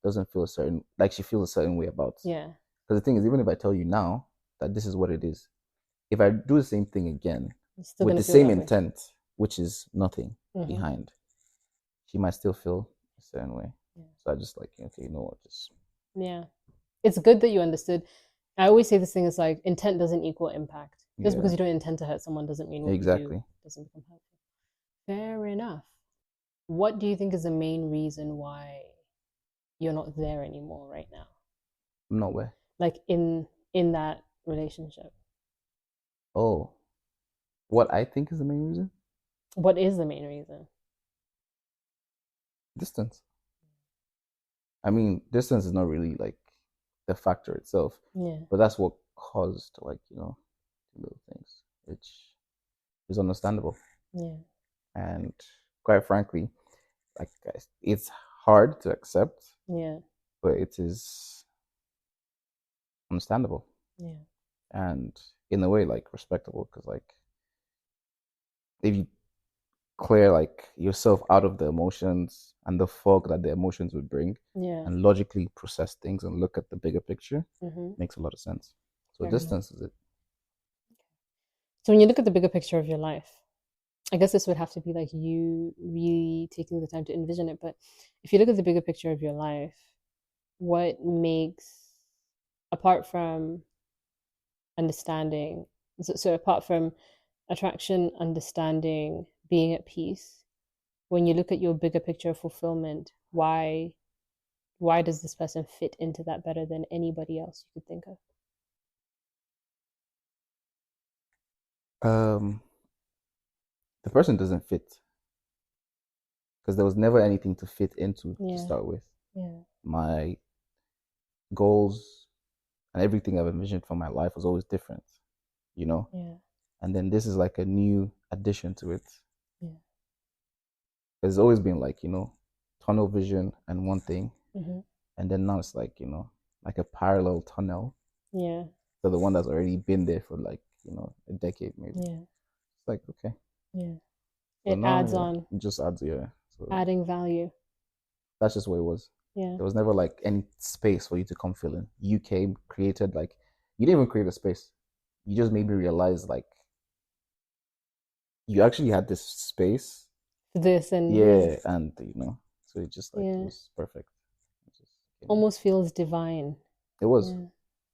doesn't feel she feels a certain way about. Yeah. Because the thing is, even if I tell you now that this is what it is, if I do the same thing again with the same intent, which is nothing behind, she might still feel a certain way. Yeah. So I just like, okay, just. Yeah. It's good that you understood. I always say this thing is like intent doesn't equal impact. Just because you don't intend to hurt someone doesn't mean what you do doesn't become hurtful. Fair enough. What do you think is the main reason why you're not there anymore right now? Nowhere. Like in that relationship. Oh. What I think is the main reason? What is the main reason? Distance. I mean, distance is not really like the factor itself. Yeah. But that's what caused little things, which is understandable. Yeah. And quite frankly, like it's hard to accept. Yeah. But it is understandable. Yeah. And in a way, respectable, because if you clear yourself out of the emotions and the fog that the emotions would bring, and logically process things and look at the bigger picture, makes a lot of sense. So distance is it. So when you look at the bigger picture of your life, I guess this would have to be like you really taking the time to envision it. But if you look at the bigger picture of your life, what makes, apart from understanding, so apart from attraction, understanding, being at peace, when you look at your bigger picture of fulfillment, why does this person fit into that better than anybody else you could think of? The person doesn't fit because there was never anything to fit into to start with. My goals and everything I've envisioned for my life was always different, you know? And then this is like a new addition to it. There's always been like, tunnel vision and one thing. And then now it's like, like a parallel tunnel. So the one that's already been there for like, a decade maybe. It's like, okay. So it adds on. It just adds, So adding value. That's just what it was. There was never like any space for you to come fill in. You came, created like, you didn't even create a space. You just made me realize like, you actually had this space. This and and so it just like, it was perfect. It just, almost feels divine. It was. It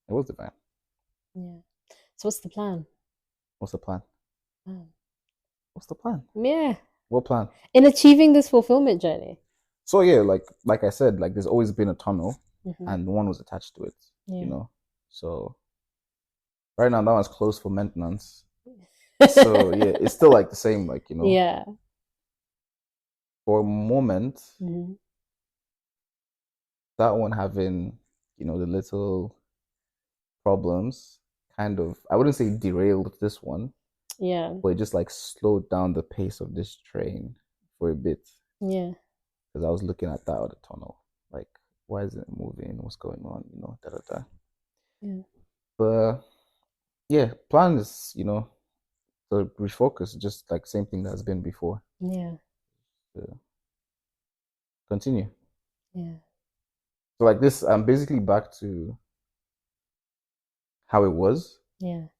was divine. So what's the plan? What's the plan? What's the plan? What plan? In achieving this fulfillment journey. So like I said, like there's always been a tunnel, and one was attached to it. So right now that one's closed for maintenance. So it's still like the same, like for a moment, that one having the little problems kind of, I wouldn't say derailed this one, but it just like slowed down the pace of this train for a bit. Because I was looking at that other tunnel, like, why isn't it moving? What's going on? But plan is to refocus, just like same thing that's been before. Continue. So like this, I'm basically back to how it was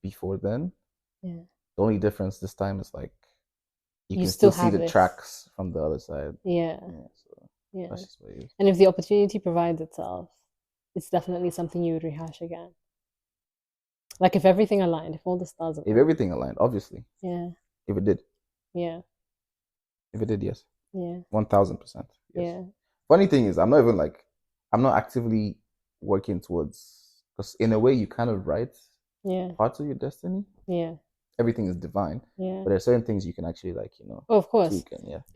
before then. The only difference this time is like you can still see the tracks from the other side. That's just what it is. And if the opportunity provides itself, it's definitely something you would rehash again. Like if everything aligned, if all the stars aligned. If everything aligned, obviously. If it did. If it did, yes. 1000%. Yes. Funny thing is, I'm not actively working towards, because in a way you kind of write parts of your destiny. Everything is divine. But there's certain things you can actually of course.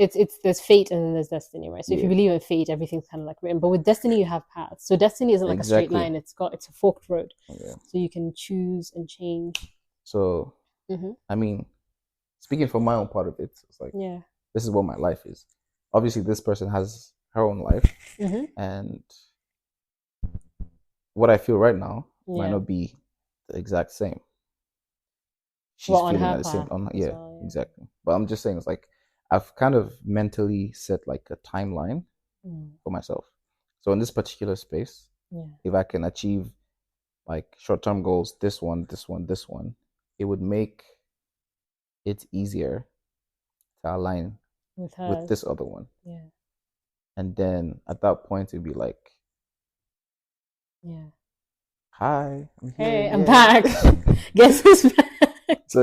It's there's fate and then there's destiny, right? So if you believe in fate, everything's kind of like written. But with destiny you have paths. So destiny isn't like a straight line, it's a forked road. So you can choose and change. So I mean, speaking from my own part of it, it's like this is what my life is. Obviously this person has her own life, and what I feel right now might not be the exact same. She's feeling at the same time. Exactly. But I'm just saying, it's like I've kind of mentally set like a timeline for myself. So in this particular space, if I can achieve like short-term goals, this one, it would make it easier to align with this other one. And then at that point it'd be like, hi, I'm back. Guess who's back? So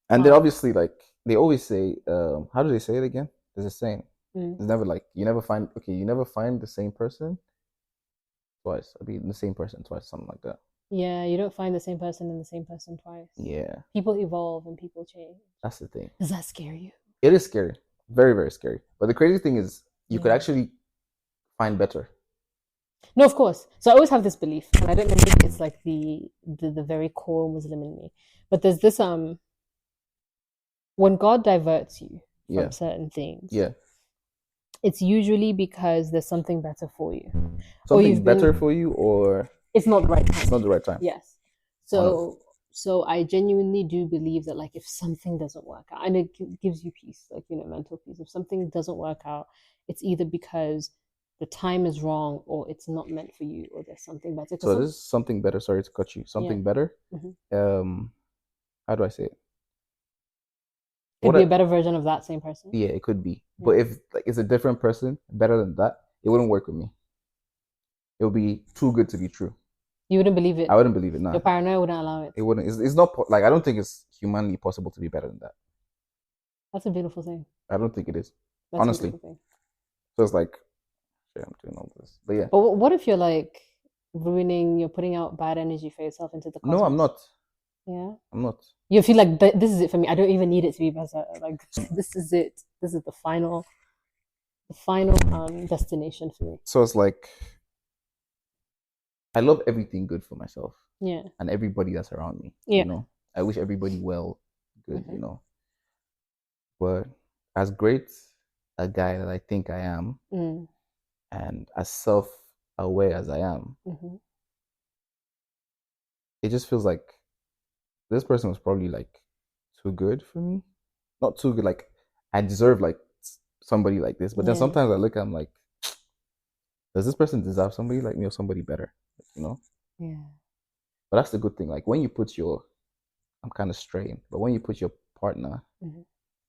and then obviously like they always say, how do they say it again? There's a saying. It's never like you never find the same person twice. I mean the same person twice, something like that. You don't find the same person and the same person twice. People evolve and people change. That's the thing. Does that scare you? It is scary. Very, very scary. But the crazy thing is you could actually find better. No, of course. So I always have this belief, and I don't know if it's like the very core Muslim in me, but there's this when God diverts you from certain things, it's usually because there's something better for you. Something better for you, or it's not the right time. It's not the right time. Yes. So I genuinely do believe that like if something doesn't work out, and it gives you peace, like mental peace. If something doesn't work out, it's either because the time is wrong, or it's not meant for you, or there's something better. So there's something better. Sorry to cut you. Something better. How do I say it? Could be a better version of that same person. Yeah, it could be. Yeah. But if like it's a different person, better than that, it wouldn't work with me. It would be too good to be true. You wouldn't believe it? I wouldn't believe it, no. Your paranoia wouldn't allow it? It wouldn't. It's not, like, I don't think it's humanly possible to be better than that. That's a beautiful thing. I don't think it is. That's honestly. So it's like, I'm doing all this. But yeah. But what if you're like you're putting out bad energy for yourself into the cosmos? No, I'm not. Yeah? I'm not. You feel like this is it for me. I don't even need it to be better. Like, this is it. This is the final destination for me. So it's like, I love everything good for myself. Yeah. And everybody that's around me. Yeah. You know, I wish everybody good, you know. But as great a guy that I think I am, and as self-aware as I am, it just feels like this person was probably like too good for me. Not too good, like I deserve like somebody like this. But then sometimes I look, I'm like, does this person deserve somebody like me or somebody better? You know? Yeah. But that's the good thing. Like when you put I'm kind of straying, but when you put your partner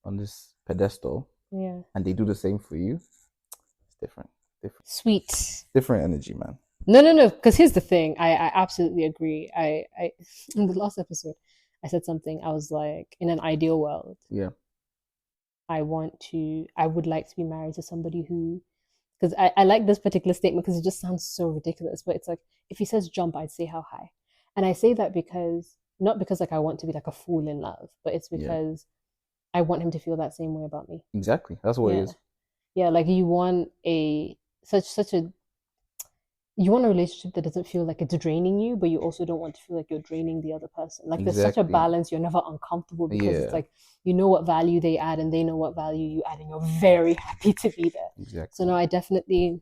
on this pedestal, and they do the same for you, it's different. Sweet. Different energy, man. No. Because here's the thing. I absolutely agree. I in the last episode, I said something. I was like, in an ideal world, I would like to be married to somebody who, because I like this particular statement because it just sounds so ridiculous, but it's like, if he says jump, I'd say how high. And I say that not because like I want to be like a fool in love, but it's because I want him to feel that same way about me. Exactly. That's what it is. Yeah, like you want you want a relationship that doesn't feel like it's draining you, but you also don't want to feel like you're draining the other person. Like there's such a balance. You're never uncomfortable because it's like, you know what value they add and they know what value you add, and you're very happy to be there. Exactly. So no, I definitely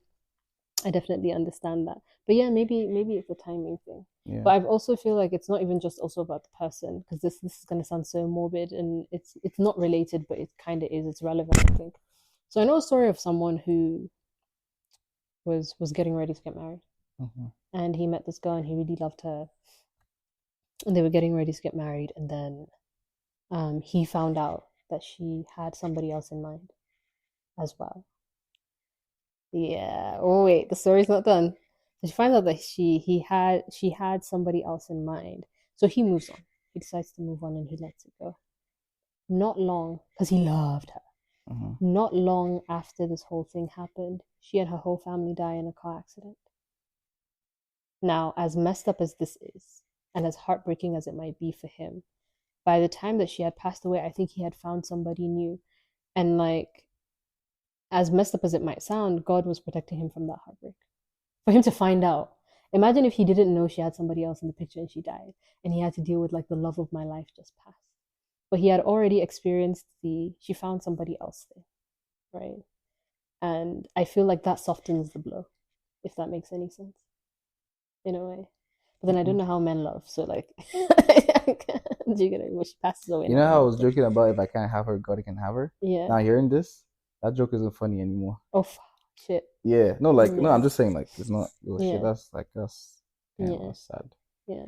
understand that. But yeah, maybe it's a timing thing. Yeah. But I also feel like it's not even just also about the person, because this is going to sound so morbid, and it's not related, but it kind of is. It's relevant, I think. So I know a story of someone who was getting ready to get married, and he met this girl and he really loved her, and they were getting ready to get married, and then he found out that she had somebody else in mind as well. Yeah. Oh wait, the story's not done. So she finds out that she had somebody else in mind. So he moves on. He decides to move on and he lets it go. Not long, because he loved her. Not long after this whole thing happened, she and her whole family die in a car accident. Now, as messed up as this is, and as heartbreaking as it might be for him, by the time that she had passed away, I think he had found somebody new. And like, as messed up as it might sound, God was protecting him from that heartbreak. For him to find out. Imagine if he didn't know she had somebody else in the picture and she died, and he had to deal with like the love of my life just passed. But he had already experienced she found somebody else there, right? And I feel like that softens the blow, if that makes any sense, in a way. But then I don't know how men love, so like, you get it when she passes away. You know how I was joking about if I can't have her, God can have her? Yeah. Now hearing this, that joke isn't funny anymore. Oh, shit. Yeah. No, like, no, I'm just saying, like, it's not, shit, that's sad. Yeah.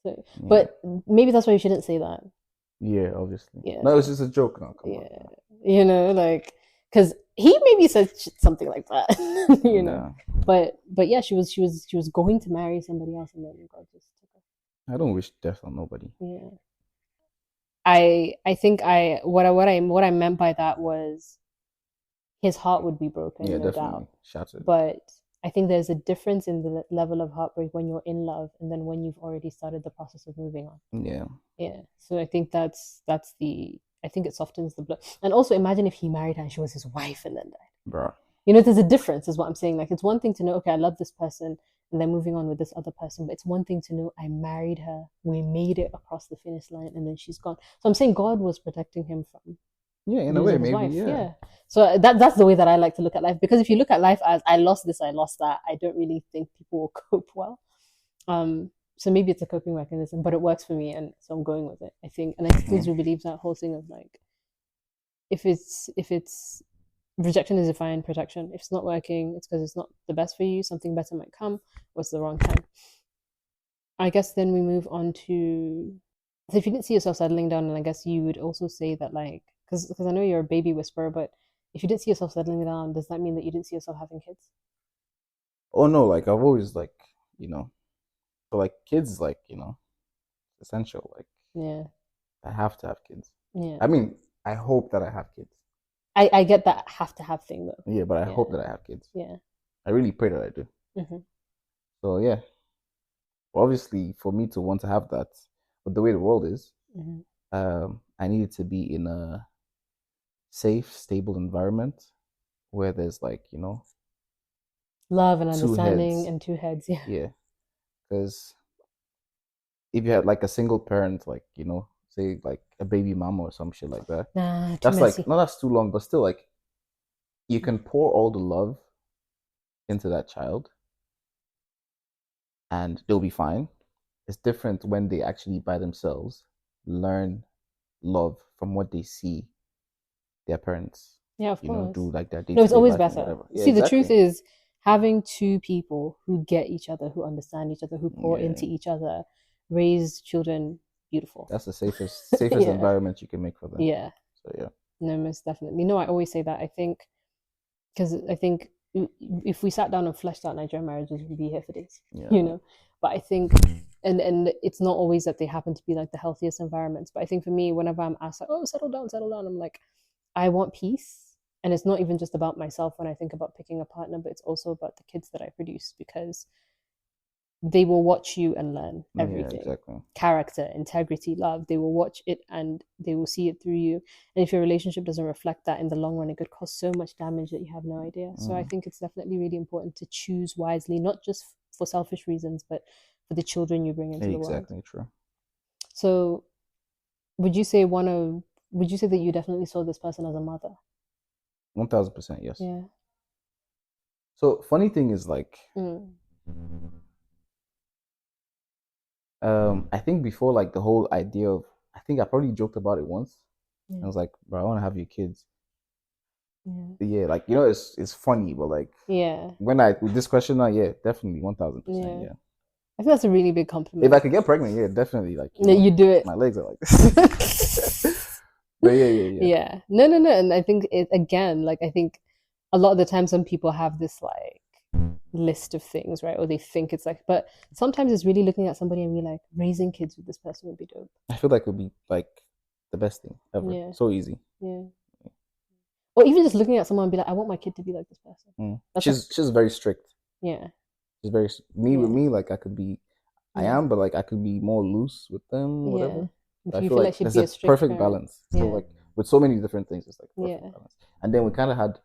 So, but maybe that's why you shouldn't say that. Yeah, obviously. Yeah. No, it's just a joke now. Come on. You know, like, because he maybe said something like that, you know. But yeah, she was going to marry somebody else, and then God just took her. I don't wish death on nobody. Yeah. I think what I meant by that was his heart would be broken, no doubt. Shattered. But I think there's a difference in the level of heartbreak when you're in love and then when you've already started the process of moving on. Yeah. Yeah. So I think I think it softens the blow. And also imagine if he married her and she was his wife and then died. Bruh. You know, there's a difference, is what I'm saying. Like, it's one thing to know, okay, I love this person, and then moving on with this other person. But it's one thing to know I married her, we made it across the finish line, and then she's gone. So I'm saying God was protecting him from in a way, maybe, yeah. So that's the way that I like to look at life. Because if you look at life as I lost this, I lost that, I don't really think people will cope well. So maybe it's a coping mechanism, but it works for me, and so I'm going with it, I think. And I still do believe that whole thing of like, if it's Rejection is defined protection. If it's not working, it's because it's not the best for you. Something better might come, or it's the wrong time. I guess then we move on to, so if you didn't see yourself settling down, and I guess you would also say that, like, because I know you're a baby whisperer, but if you didn't see yourself settling down, does that mean that you didn't see yourself having kids? Oh no, like I've always like, but like kids, like, essential. Like Yeah. I have to have kids. Yeah. I mean, I hope that I have kids. I get that have to have thing though. Yeah, but I hope that I have kids. Yeah. I really pray that I do. Mm-hmm. So yeah, well, obviously for me to want to have that, but the way the world is, I need it to be in a safe, stable environment where there's like, love and two understanding heads. and two heads. Yeah. Yeah, because if you had like a single parent, like, say like a baby mama or some shit like that, Nah, that's messy. like, no, that's too long, but still, like, you can pour all the love into that child and they'll be fine. It's different when they actually by themselves learn love from what they see their parents, yeah, of course, do like their no, it's day-to-day always life and better. whatever. Yeah, See, the truth exactly. is, having two people who get each other, who understand each other, who pour Yeah. into each other, raise children beautiful. That's the safest yeah. environment you can make for them. Yeah. So yeah. No, most definitely. No, I always say that. I think because I think if we sat down and fleshed out Nigerian marriages, we'd be here for days. Yeah. But I think, and it's not always that they happen to be like the healthiest environments. But I think for me, whenever I'm asked like, "Oh, settle down," I'm like, I want peace. And it's not even just about myself when I think about picking a partner, but it's also about the kids that I produce, because they will watch you and learn everything. Yeah, exactly. Character, integrity, love. They will watch it and they will see it through you. And if your relationship doesn't reflect that in the long run, it could cause so much damage that you have no idea. So I think it's definitely really important to choose wisely, not just for selfish reasons, but for the children you bring into the world. Exactly, true. So would you say that you definitely saw this person as a mother? 1000%, yes. Yeah. So funny thing is, like, I think before, like, the whole idea of, I think I probably joked about it once. Yeah. I was like, bro, I want to have your kids. Yeah, like, it's funny, but like, yeah, when with this question now, yeah, definitely 1000%. Yeah. I think that's a really big compliment. If I could get pregnant, yeah, definitely, like, you do it. My legs are like this. But yeah. No, and I think I think a lot of the times when people have this like list of things, right, or they think it's like, but sometimes it's really looking at somebody and be like, raising kids with this person would be dope. I feel like it would be like the best thing ever. Yeah. So easy. Yeah. Or even just looking at someone and be like, I want my kid to be like this person. She's very strict. Yeah. She's very with me, like I could be, I am, but like I could be more loose with them, whatever. I feel like there's a perfect balance. So like with so many different things, it's like perfect balance. And then we kind of had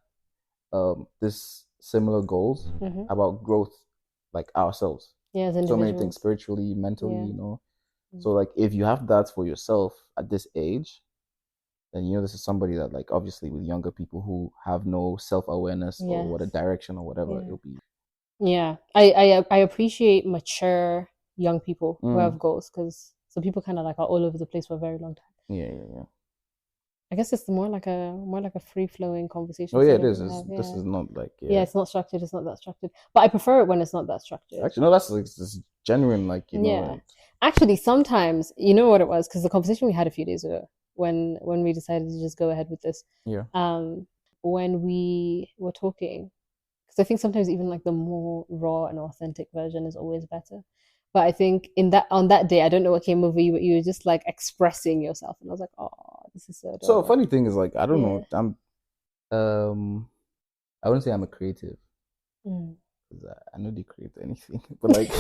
this similar goals about growth, like ourselves. Yeah, so many things spiritually, mentally, So like if you have that for yourself at this age, then this is somebody that, like, obviously with younger people who have no self-awareness or what a direction or whatever it'll be. Yeah, I appreciate mature young people who have goals, because some people kind of like are all over the place for a very long time. Yeah. I guess it's more like a free-flowing conversation. Oh yeah, it is. This is not like it's not structured. It's not that structured. But I prefer it when it's not that structured. Actually, no, that's like this genuine, like Like, actually, sometimes you know what it was, because the conversation we had a few days ago when we decided to just go ahead with this. Yeah. When we were talking, because I think sometimes even like the more raw and authentic version is always better. But I think on that day, I don't know what came over you, but you were just like expressing yourself, and I was like, oh, this is so adorable. So funny thing is, like, I don't know, I wouldn't say I'm a creative, because I know they create anything, but like,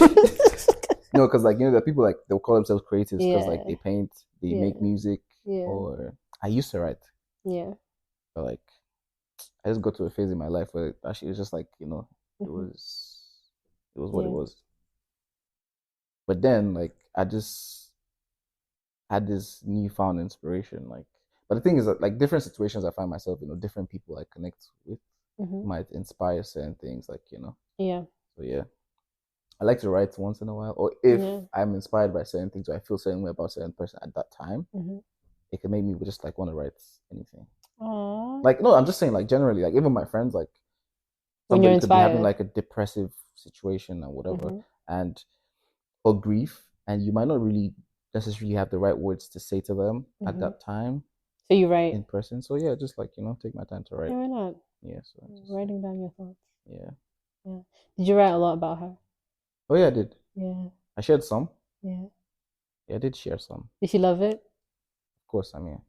no, because like there are people like they'll call themselves creatives because like they paint, they make music, or I used to write, but like I just got to a phase in my life where actually it was just like it was what it was. But then, like, I just had this newfound inspiration. Like, but the thing is that, like, different situations I find myself, different people I connect with might inspire certain things, like, Yeah. So yeah, I like to write once in a while, or if I'm inspired by certain things, or I feel a certain way about a certain person at that time, it can make me just like want to write anything. Aww. Like, no, I'm just saying, like, generally, like, even my friends, like, when you're somebody could be having inspired. like a depressive situation or whatever, and or grief, and you might not really necessarily have the right words to say to them at that time So you write in person. So yeah, just like, take my time to write. Yeah, why not? Yeah, so just, Writing down your thoughts. yeah. Yeah. Did you write a lot about her? Oh yeah, I did. Yeah. I shared some. Yeah. Yeah, I did share some. Did she love it? Of course, I mean.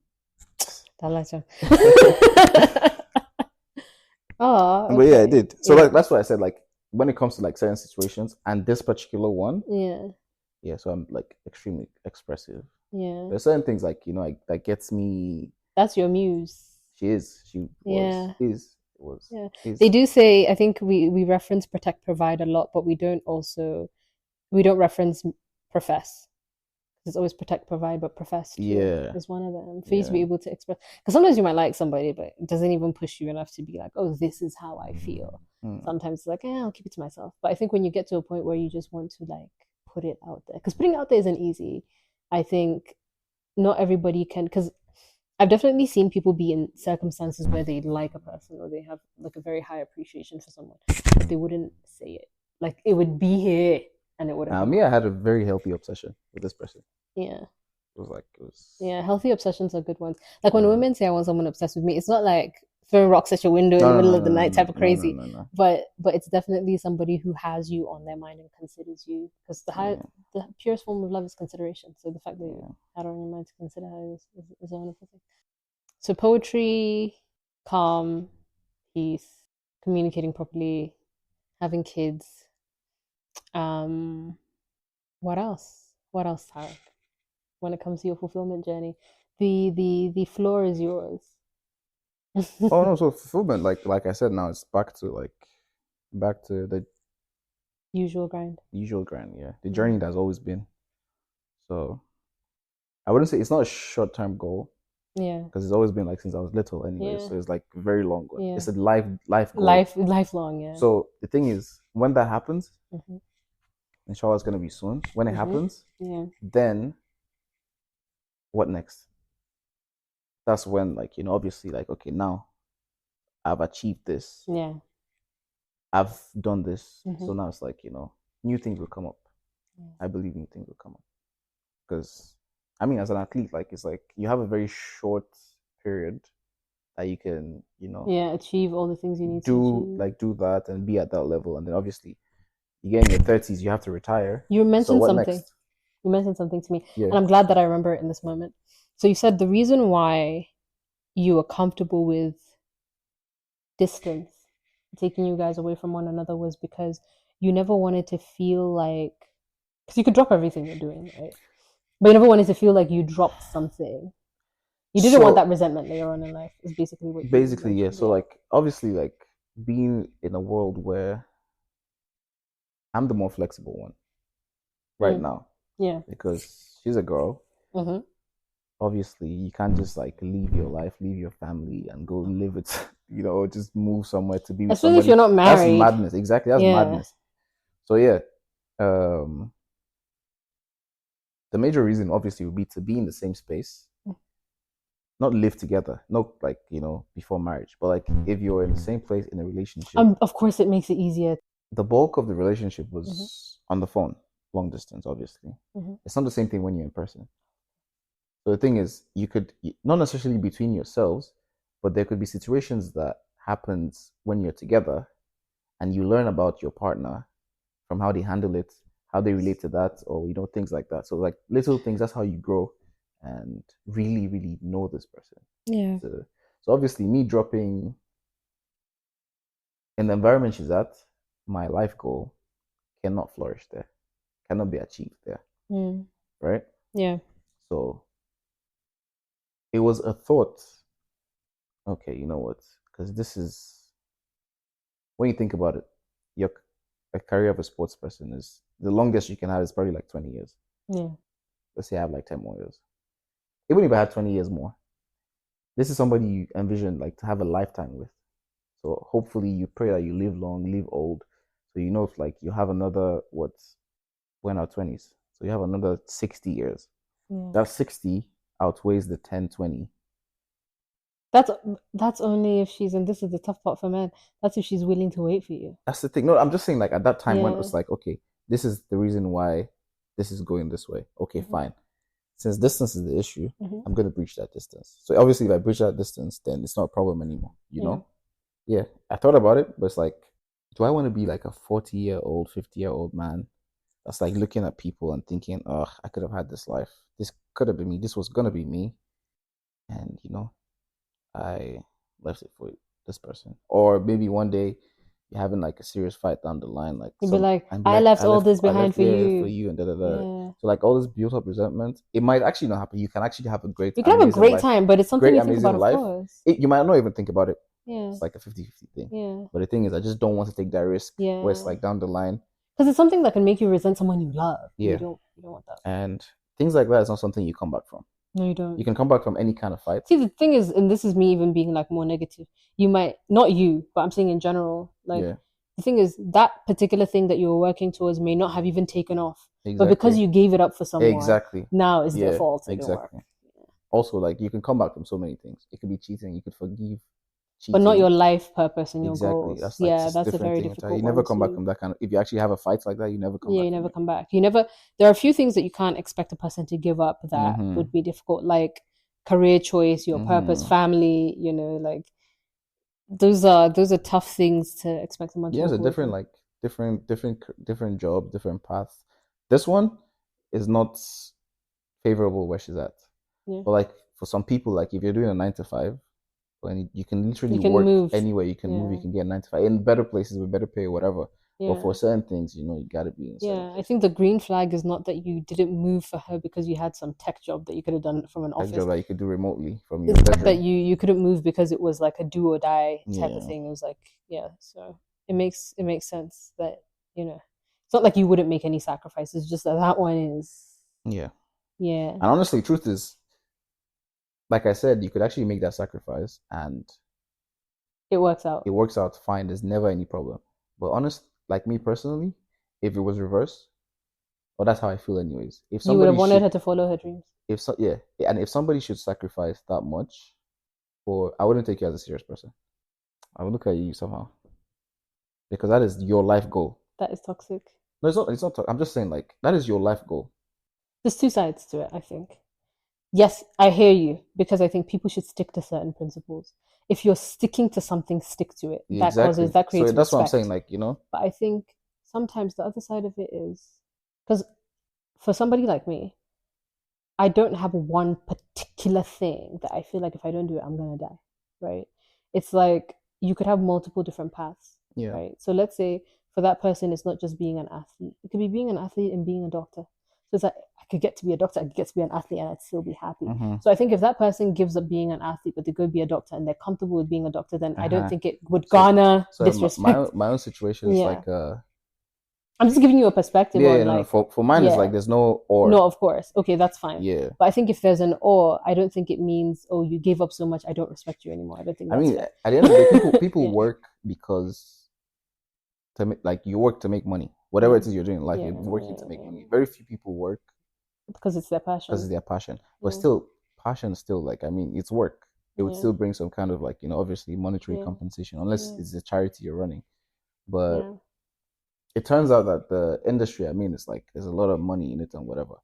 Oh, okay. But yeah, I did. So Yeah. like that's what I said. Like when it comes to like certain situations and this particular one, Yeah. yeah. So I'm like extremely expressive. Yeah. There's certain things like like that gets me. That's your muse. She is. She was. Yeah. Is. Was. Yeah. Is. They do say, I think we reference protect provide a lot, but we don't reference profess. It's always protect provide, but profess too Yeah. is one of them for you to be able to express, because sometimes you might like somebody but it doesn't even push you enough to be like, oh, this is how I feel. Sometimes it's like, I'll keep it to myself. But I think when you get to a point where you just want to like put it out there, because putting it out there isn't easy. I think not everybody can, because I've definitely seen people be in circumstances where they like a person or they have like a very high appreciation for someone, but they wouldn't say it. Like it would be here and it wouldn't. Me, I had a very healthy obsession with this person. Yeah. It was. Yeah, healthy obsessions are good ones. Like when women say I want someone obsessed with me, it's not like throwing rocks at your window in the middle of the night type of crazy. But it's definitely somebody who has you on their mind and considers you. Because the purest form of love is consideration. So the fact that you had on your mind to consider her is a wonderful thing. So poetry, calm, peace, communicating properly, having kids. What else? What else, Tarik? When it comes to your fulfillment journey, the floor is yours. Oh no, so fulfillment, like I said, now it's back to the usual grind. Yeah, the journey that's always been. So I wouldn't say it's not a short-term goal. Yeah, because it's always been like since I was little anyway. So it's like very long. Yeah. It's a life goal. Lifelong. Yeah. So the thing is, when that happens, inshallah it's gonna be soon. When it happens, then what next? That's when, like, obviously, like, okay, now I've achieved this. Yeah. I've done this. So now it's like, new things will come up. I believe new things will come up. Because, I mean, as an athlete, like, it's like you have a very short period that you can, achieve all the things you need to achieve. Do that and be at that level. And then obviously, you get in your 30s, you have to retire. You mentioned something. Next? You mentioned something to me. Yeah. And I'm glad that I remember it in this moment. So you said the reason why you were comfortable with distance, taking you guys away from one another, was because you never wanted to feel like, because you could drop everything you're doing, right? But you never wanted to feel like you dropped something. You didn't want that resentment later on in life, is basically what you basically, yeah. So like, obviously, like, being in a world where I'm the more flexible one right now. Yeah. Because she's a girl. Obviously, you can't just like leave your life, leave your family, and go live it. Just move somewhere to be with somebody. Especially if you're not married. That's madness. Exactly. That's madness. So yeah, the major reason obviously would be to be in the same space, not live together, not like before marriage, but like if you're in the same place in a relationship. Of course, it makes it easier. The bulk of the relationship was on the phone, long distance. Obviously, it's not the same thing when you're in person. So the thing is, you could not necessarily between yourselves, but there could be situations that happens when you're together, and you learn about your partner from how they handle it, how they relate to that, or things like that. So like little things, that's how you grow and really, really know this person. Yeah. So obviously, me dropping in the environment she's at, my life goal cannot flourish there, cannot be achieved there. Right? Yeah. So it was a thought. Okay, you know what? Because this is, when you think about it, a career of a sports person is the longest you can have is probably like 20 years. Yeah. Let's say I have like 10 more years. Even if I had 20 years more, this is somebody you envision like to have a lifetime with. So hopefully you pray that you live long, live old. So if like you have another, we're in our 20s. So you have another 60 years. Yeah. That 60 outweighs the 10, 20 That's only if she's, and this is the tough part for men, that's if she's willing to wait for you. That's the thing. No, I'm just saying, like, at that time when it was like, okay, this is the reason why this is going this way. Okay, fine. Since distance is the issue, I'm going to breach that distance. So obviously, if I breach that distance, then it's not a problem anymore, you know? Yeah, I thought about it, but it's like, do I want to be like a 40-year-old, 50-year-old man that's like looking at people and thinking, oh, I could have had this life. This could have been me. This was going to be me. And, you know, I left it for this person. Or maybe one day you're having like a serious fight down the line, like you'd be like, I left all this behind for you. For you, and da da da. So like all this built up resentment, it might actually not happen. You can actually have a great, you can have a great time, but it's something you think about, of course. You might not even think about it. Yeah, it's like a 50-50 thing. Yeah, but the thing is, I just don't want to take that risk. Yeah, where it's like down the line, because it's something that can make you resent someone you love. Yeah, you don't want that. And things like that is not something you come back from. No, you don't. You can come back from any kind of fight. See, the thing is, and this is me even being like more negative, you might, not you, but I'm saying in general, like, the thing is, that particular thing that you were working towards may not have even taken off. Exactly. But because you gave it up for someone, now it's their fault. Exactly. Also, like, you can come back from so many things. It could be cheating, you could forgive cheating. But not your life purpose and your goals. That's like, that's a very difficult one. You never come back from that kind of, if you actually have a fight like that, you never come back. Yeah, you never come back. There are a few things that you can't expect a person to give up that would be difficult, like career choice, your purpose, family, you know, like those are tough things to expect someone to do. Yeah, it's a different job, different path. This one is not favorable where she's at. Yeah. But like for some people, like if you're doing a 9 to 5, when you can literally work anywhere, you can move, you can get 9 to 5 in better places with better pay or whatever. Yeah. But for certain things, you know, you gotta be in. Yeah, I think the green flag is not that you didn't move for her because you had some tech job that you could have done from an office. Tech job that you could do remotely from your bedroom. That you couldn't move because it was like a do or die type of thing. It was like, so it makes sense that, you know, it's not like you wouldn't make any sacrifices, just that one is. Yeah. Yeah. And honestly, truth is, like I said, you could actually make that sacrifice and it works out. It works out fine. There's never any problem. But honest, like me personally, if it was reversed, well, that's how I feel anyways. If you would have wanted her to follow her dreams. And if somebody should sacrifice that much, I wouldn't take you as a serious person. I would look at you somehow, because that is your life goal. That is toxic. No, it's not. It's not. I'm just saying, like, that is your life goal. There's two sides to it, I think. Yes, I hear you, because I think people should stick to certain principles. If you're sticking to something, stick to it. That creates so that's respect. What I'm saying, like, you know. But I think sometimes the other side of it is, because for somebody like me, I don't have one particular thing that I feel like if I don't do it, I'm gonna die, right? It's like you could have multiple different paths, right? So let's say for that person, it's not just being an athlete. It could be being an athlete and being a doctor. So it's like, I could get to be a doctor, I could get to be an athlete, and I'd still be happy. So I think if that person gives up being an athlete, but they go be a doctor and they're comfortable with being a doctor, then I don't think it would garner disrespect. My own situation is like... I'm just giving you a perspective. For mine, it's like there's no or. No, of course. Okay, that's fine. Yeah. But I think if there's an or, I don't think it means, oh, you gave up so much, I don't respect you anymore. I don't think that's fair. At the end of the day, people work because you work to make money. Whatever it is you're doing in life, you're working to make money. Very few people work because it's their passion. But still, passion still, like, I mean, it's work. It would still bring some kind of, like, you know, obviously monetary compensation, unless it's a charity you're running. But it turns out that the industry, I mean, it's like there's a lot of money in it and whatever.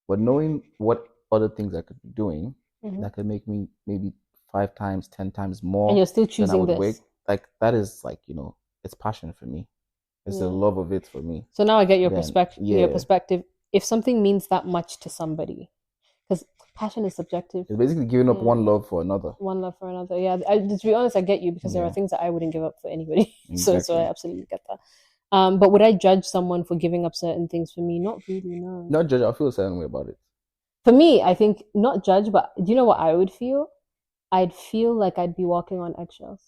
But knowing what other things I could be doing that could make me maybe 5 times, 10 times more, and you're still choosing this, like, that is, like, you know, it's passion for me. It's the love of it for me. So now I get your perspective. Your perspective. If something means that much to somebody, because passion is subjective. It's basically giving up one love for another. One love for another. Yeah. To be honest, I get you, because there are things that I wouldn't give up for anybody. Exactly. So I absolutely get that. But would I judge someone for giving up certain things for me? Not really, no. Not judge. I feel a certain way about it. For me, I think not judge, but do you know what I would feel? I'd feel like I'd be walking on eggshells,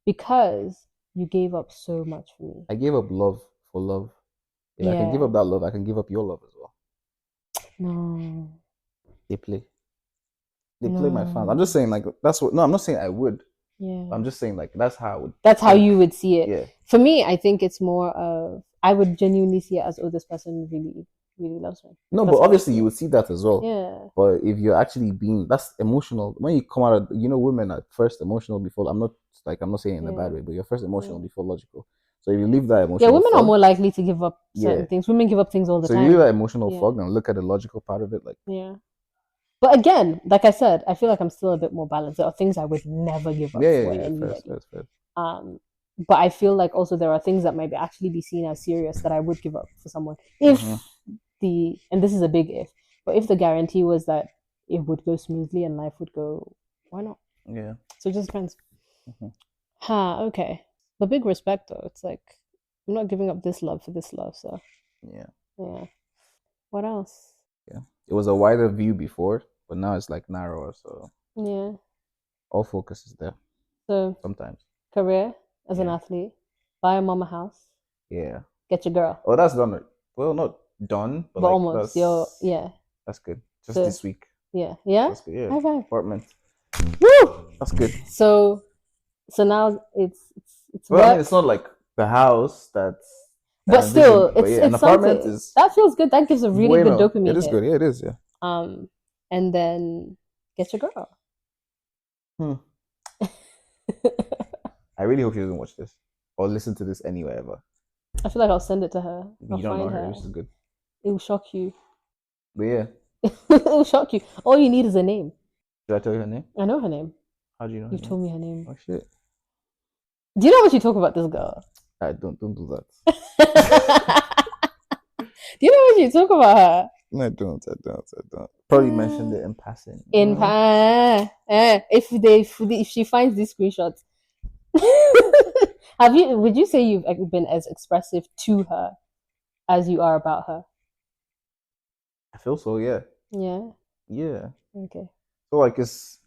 because you gave up so much for me. I gave up love for love. If I can give up that love, I can give up your love as well. No. They play my fans. I'm just saying, like, that's what. No, I'm not saying I would. Yeah. I'm just saying, like, that's how I would. That's how you would see it. Yeah. For me, I think it's more of, I would genuinely see it as, oh, this person really really loves me. No, That's but how I obviously you feel. would see that as well. Yeah. But if you're actually being, that's emotional. When you come out of, women are first emotional before, I'm not saying it in a bad way, but you're first emotional before logical. So if you leave that emotional women fog, are more likely to give up certain things. Women give up things all the time. So you leave that emotional fog and look at the logical part of it, like. Yeah. But again, like I said, I feel like I'm still a bit more balanced. There are things I would never give up for anybody. Fair. But I feel like also there are things that might actually be seen as serious that I would give up for someone if and this is a big if, but if the guarantee was that it would go smoothly and life would go, why not? Yeah. So it just depends. Okay. But big respect though. It's like I'm not giving up this love for this love. So yeah. What else? Yeah. It was a wider view before, but now it's like narrower. So all focus is there. So sometimes career as an athlete, buy a mama house. Yeah. Get your girl. Oh, that's done. Well, not done, but like almost. That's good. Just this week. Yeah. That's good. Yeah. High five. Apartment. Woo! That's good. So now it's well, I mean, it's not like the house that's. But still, it's an apartment is that feels good. That gives a really good dopamine. It is good. Yeah, it is. Yeah. And then get your girl. I really hope she doesn't watch this or listen to this anywhere ever. I feel like I'll send it to her. You don't know her. This is good. It will shock you. But yeah. It will shock you. All you need is a name. Did I tell you her name? I know her name. How do you know? You told me her name. Oh shit. Do you know what you talk about this girl? I don't do that. Do you know what you talk about her? No, I don't. Probably mentioned it in passing. If she finds these screenshots, would you say you've been as expressive to her as you are about her? I feel so, yeah. Yeah. Okay. So like it's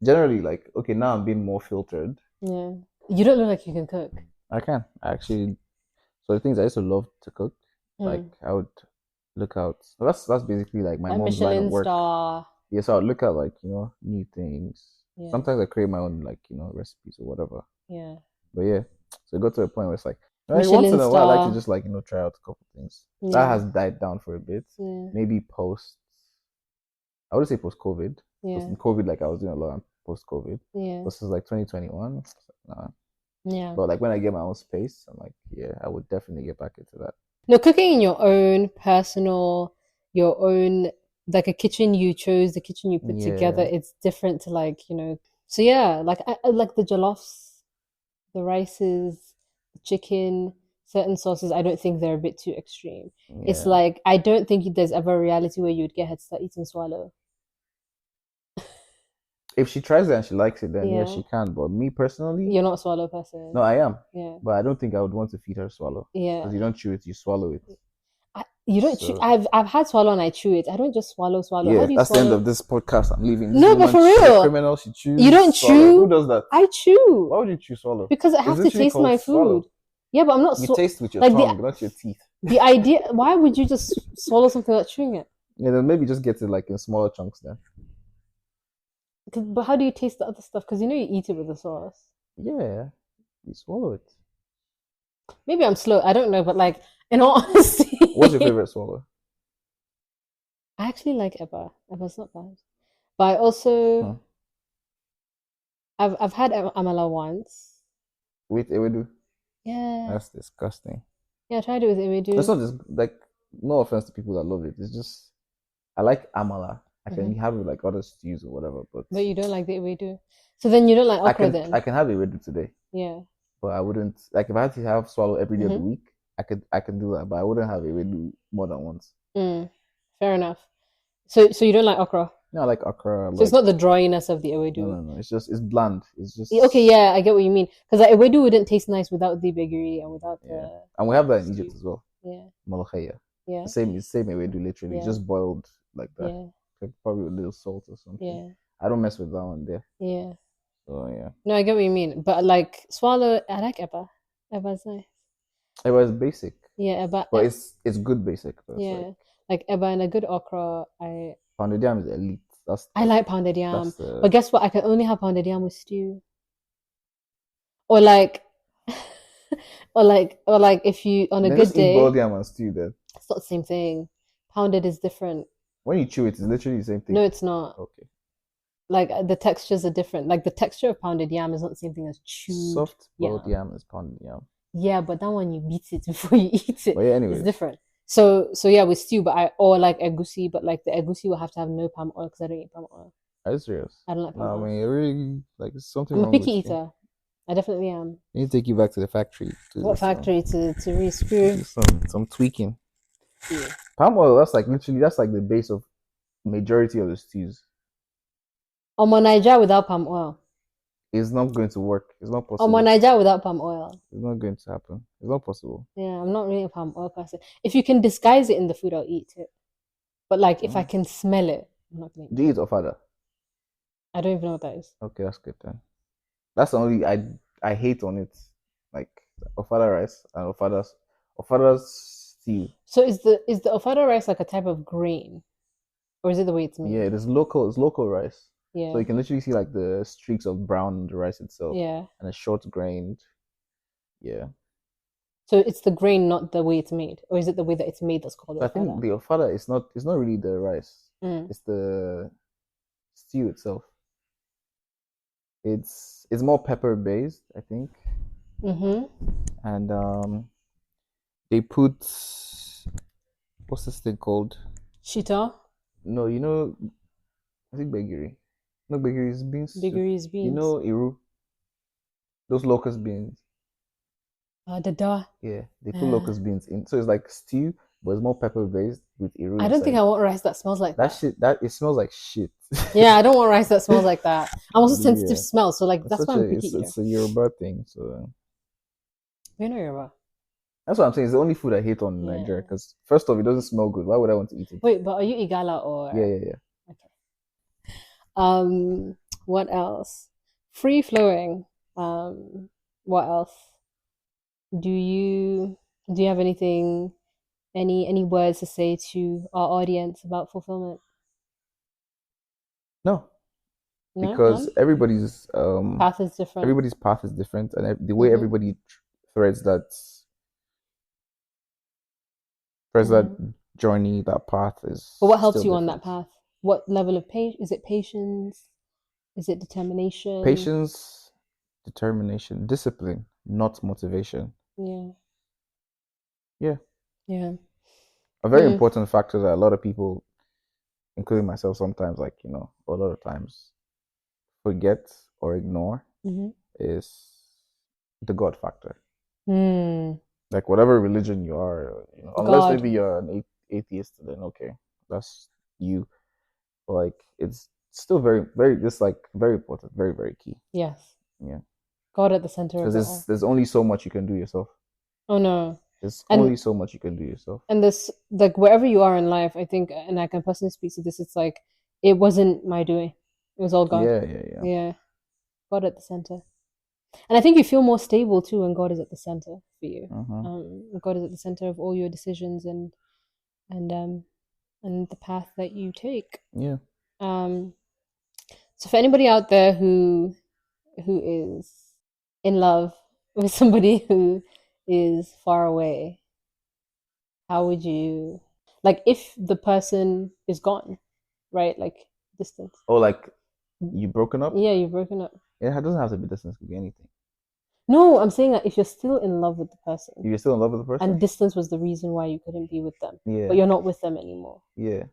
generally like, okay, now I'm being more filtered. Yeah. You don't look like you can cook. I can. So the things I used to love to cook, like I would look out. So that's basically like my mom's line of work. Star. Yeah, so I'd look at like, new things. Yeah. Sometimes I create my own like, recipes or whatever. Yeah. But yeah. So it got to a point where it's like once in a while I like to just like, try out a couple things. Yeah. That has died down for a bit. Yeah. Maybe I would say post-COVID. Yeah. COVID, like I was doing a lot post-COVID. Yeah. This is like 2021. Nah. Yeah. But like when I get my own space, I'm like, yeah, I would definitely get back into that. No, cooking in your own personal, like a kitchen you chose, the kitchen you put together, it's different to like, So yeah, like I like the jollofs, the rices, the chicken, certain sauces. I don't think they're a bit too extreme. Yeah. It's like I don't think there's ever a reality where you'd get her to start eating swallow. If she tries it and she likes it, then yeah, she can. But me personally, you're not a swallow person. No, I am. Yeah. But I don't think I would want to feed her swallow. Yeah. Because you don't chew it, you swallow it. You don't chew. I've had swallow and I chew it. I don't just swallow. Yeah, how do you that's swallow? The end of this podcast. I'm leaving. No, but for real, criminal. She chews. You don't swallow. Chew. Who does that? I chew. Why would you chew swallow? Because I have to taste my food. Swallow. Yeah, but I'm not. You taste with your tongue, not your teeth. The idea. Why would you just swallow something without chewing it? Yeah, then maybe just get it like in smaller chunks then. But how do you taste the other stuff? Because you eat it with the sauce. Yeah, you swallow it. Maybe I'm slow. I don't know, but like in all honesty, what's your favorite swallow? I actually like Eba. Eba's not bad, but I also I've had amala once. With ewedu? Yeah. That's disgusting. Yeah, I tried it with ewedu. It's not just like, no offense to people that love it. It's just I like amala. I can have it like other stews or whatever, but you don't like the ewedu. So then you don't like okra then? I can have ewedu today. Yeah. But I wouldn't, like if I had to have swallow every day of the week, I can do that, but I wouldn't have ewedu more than once. Fair enough. So you don't like okra? No, I like okra. So it's not the dryness of the ewedu. No. It's bland. It's just okay. Yeah, I get what you mean. Because the ewedu wouldn't taste nice without the begiri and without the. And we have that in Egypt as well. Yeah. Molokhaya. Yeah. Same ewedu, literally. It's just boiled like that. Yeah. Like probably with a little salt or something. Yeah. I don't mess with that one there. Yeah. So yeah. No, I get what you mean. But like swallow, I like Eba. Eba's nice. Eba is basic. Yeah, Eba. But it's good basic. Though. Yeah. Like Eba and a good okra. Pounded yam is elite. I like pounded yam. But guess what? I can only have pounded yam with stew. Or like or like if you on a good day. Boiled yam and stew then. It's not the same thing. Pounded is different. When you chew it, it's literally the same thing. No, it's not. Okay. Like the textures are different. Like the texture of pounded yam is not the same thing as chewed Soft boiled yam is pounded yam. Yeah, but that one you beat it before you eat it. But yeah, anyways. It's different. So yeah, with stew, or like egusi, but like the egusi will have to have no palm oil because I don't eat palm oil. Are you serious? I don't like palm oil. I mean, really, like, something I'm a wrong picky with eater. I definitely am. I need to take you back to the factory. What factory to re-screw? Some tweaking. Yeah. Palm oil, that's like the base of majority of the stews. Niger without palm oil. It's not going to work. It's not possible. Niger without palm oil. It's not going to happen. It's not possible. Yeah, I'm not really a palm oil person. If you can disguise it in the food, I'll eat it. But like, if I can smell it, I'm not gonna eat it. Do you eat ofada? I don't even know what that is. Okay, that's good then. That's the only I hate on it, like ofada rice and ofada's stew. So is the ofada rice like a type of grain, or is it the way it's made? Yeah, it's local rice. Yeah. So you can literally see like the streaks of brown on the rice itself. Yeah. And a short grained. Yeah. So it's the grain, not the way it's made, or is it the way that it's made that's called ofada? I think the ofada is not. It's not really the rice. It's the stew itself. It's more pepper based, I think. And they put, what's this thing called? Shita? No, I think begiri. No, begiri is beans. Begiri is beans. You know iru? Those locust beans. Dada. Yeah, they put locust beans in. So it's like stew, but it's more pepper based with iru. I don't think I want rice that smells like that. It smells like shit. Yeah, I don't want rice that smells like that. I'm also sensitive to smell, so like that's why I'm picky. It's a Yoruba thing, so. You know Yoruba. That's what I'm saying. It's the only food I hate on Nigeria because first off, it doesn't smell good. Why would I want to eat it? Wait, but are you Igala or? Yeah. Okay. What else? Free flowing. What else? Do you have anything, any words to say to our audience about fulfillment? No. Because everybody's path is different. Everybody's path is different, and the way everybody threads that journey, that path is. But what helps you on that path? What level of patience? Is it patience? Is it determination? Patience, determination, discipline, not motivation. Yeah. A very important factor that a lot of people, including myself, sometimes, like, a lot of times forget or ignore is the God factor. Like, whatever religion you are, unless maybe you're an atheist, then okay, that's you. But like, it's still very, very, just like very important, very, very key. Yes. Yeah. God at the center of it all. There's only so much you can do yourself. Oh no. There's only so much you can do yourself. And this, like, wherever you are in life, I think, and I can personally speak to this, it's like, it wasn't my doing. It was all God. Yeah. God at the center. And I think you feel more stable too when God is at the center for you. God is at the center of all your decisions and the path that you take. Yeah. So for anybody out there who is in love with somebody who is far away, how would you, like, if the person is gone, right? Like, distance. Oh, like, you broken up? Yeah, you've broken up. It doesn't have to be distance, it could be anything. No, I'm saying that if you're still in love with the person. If you're still in love with the person? And distance was the reason why you couldn't be with them. Yeah. But you're not with them anymore. Yeah.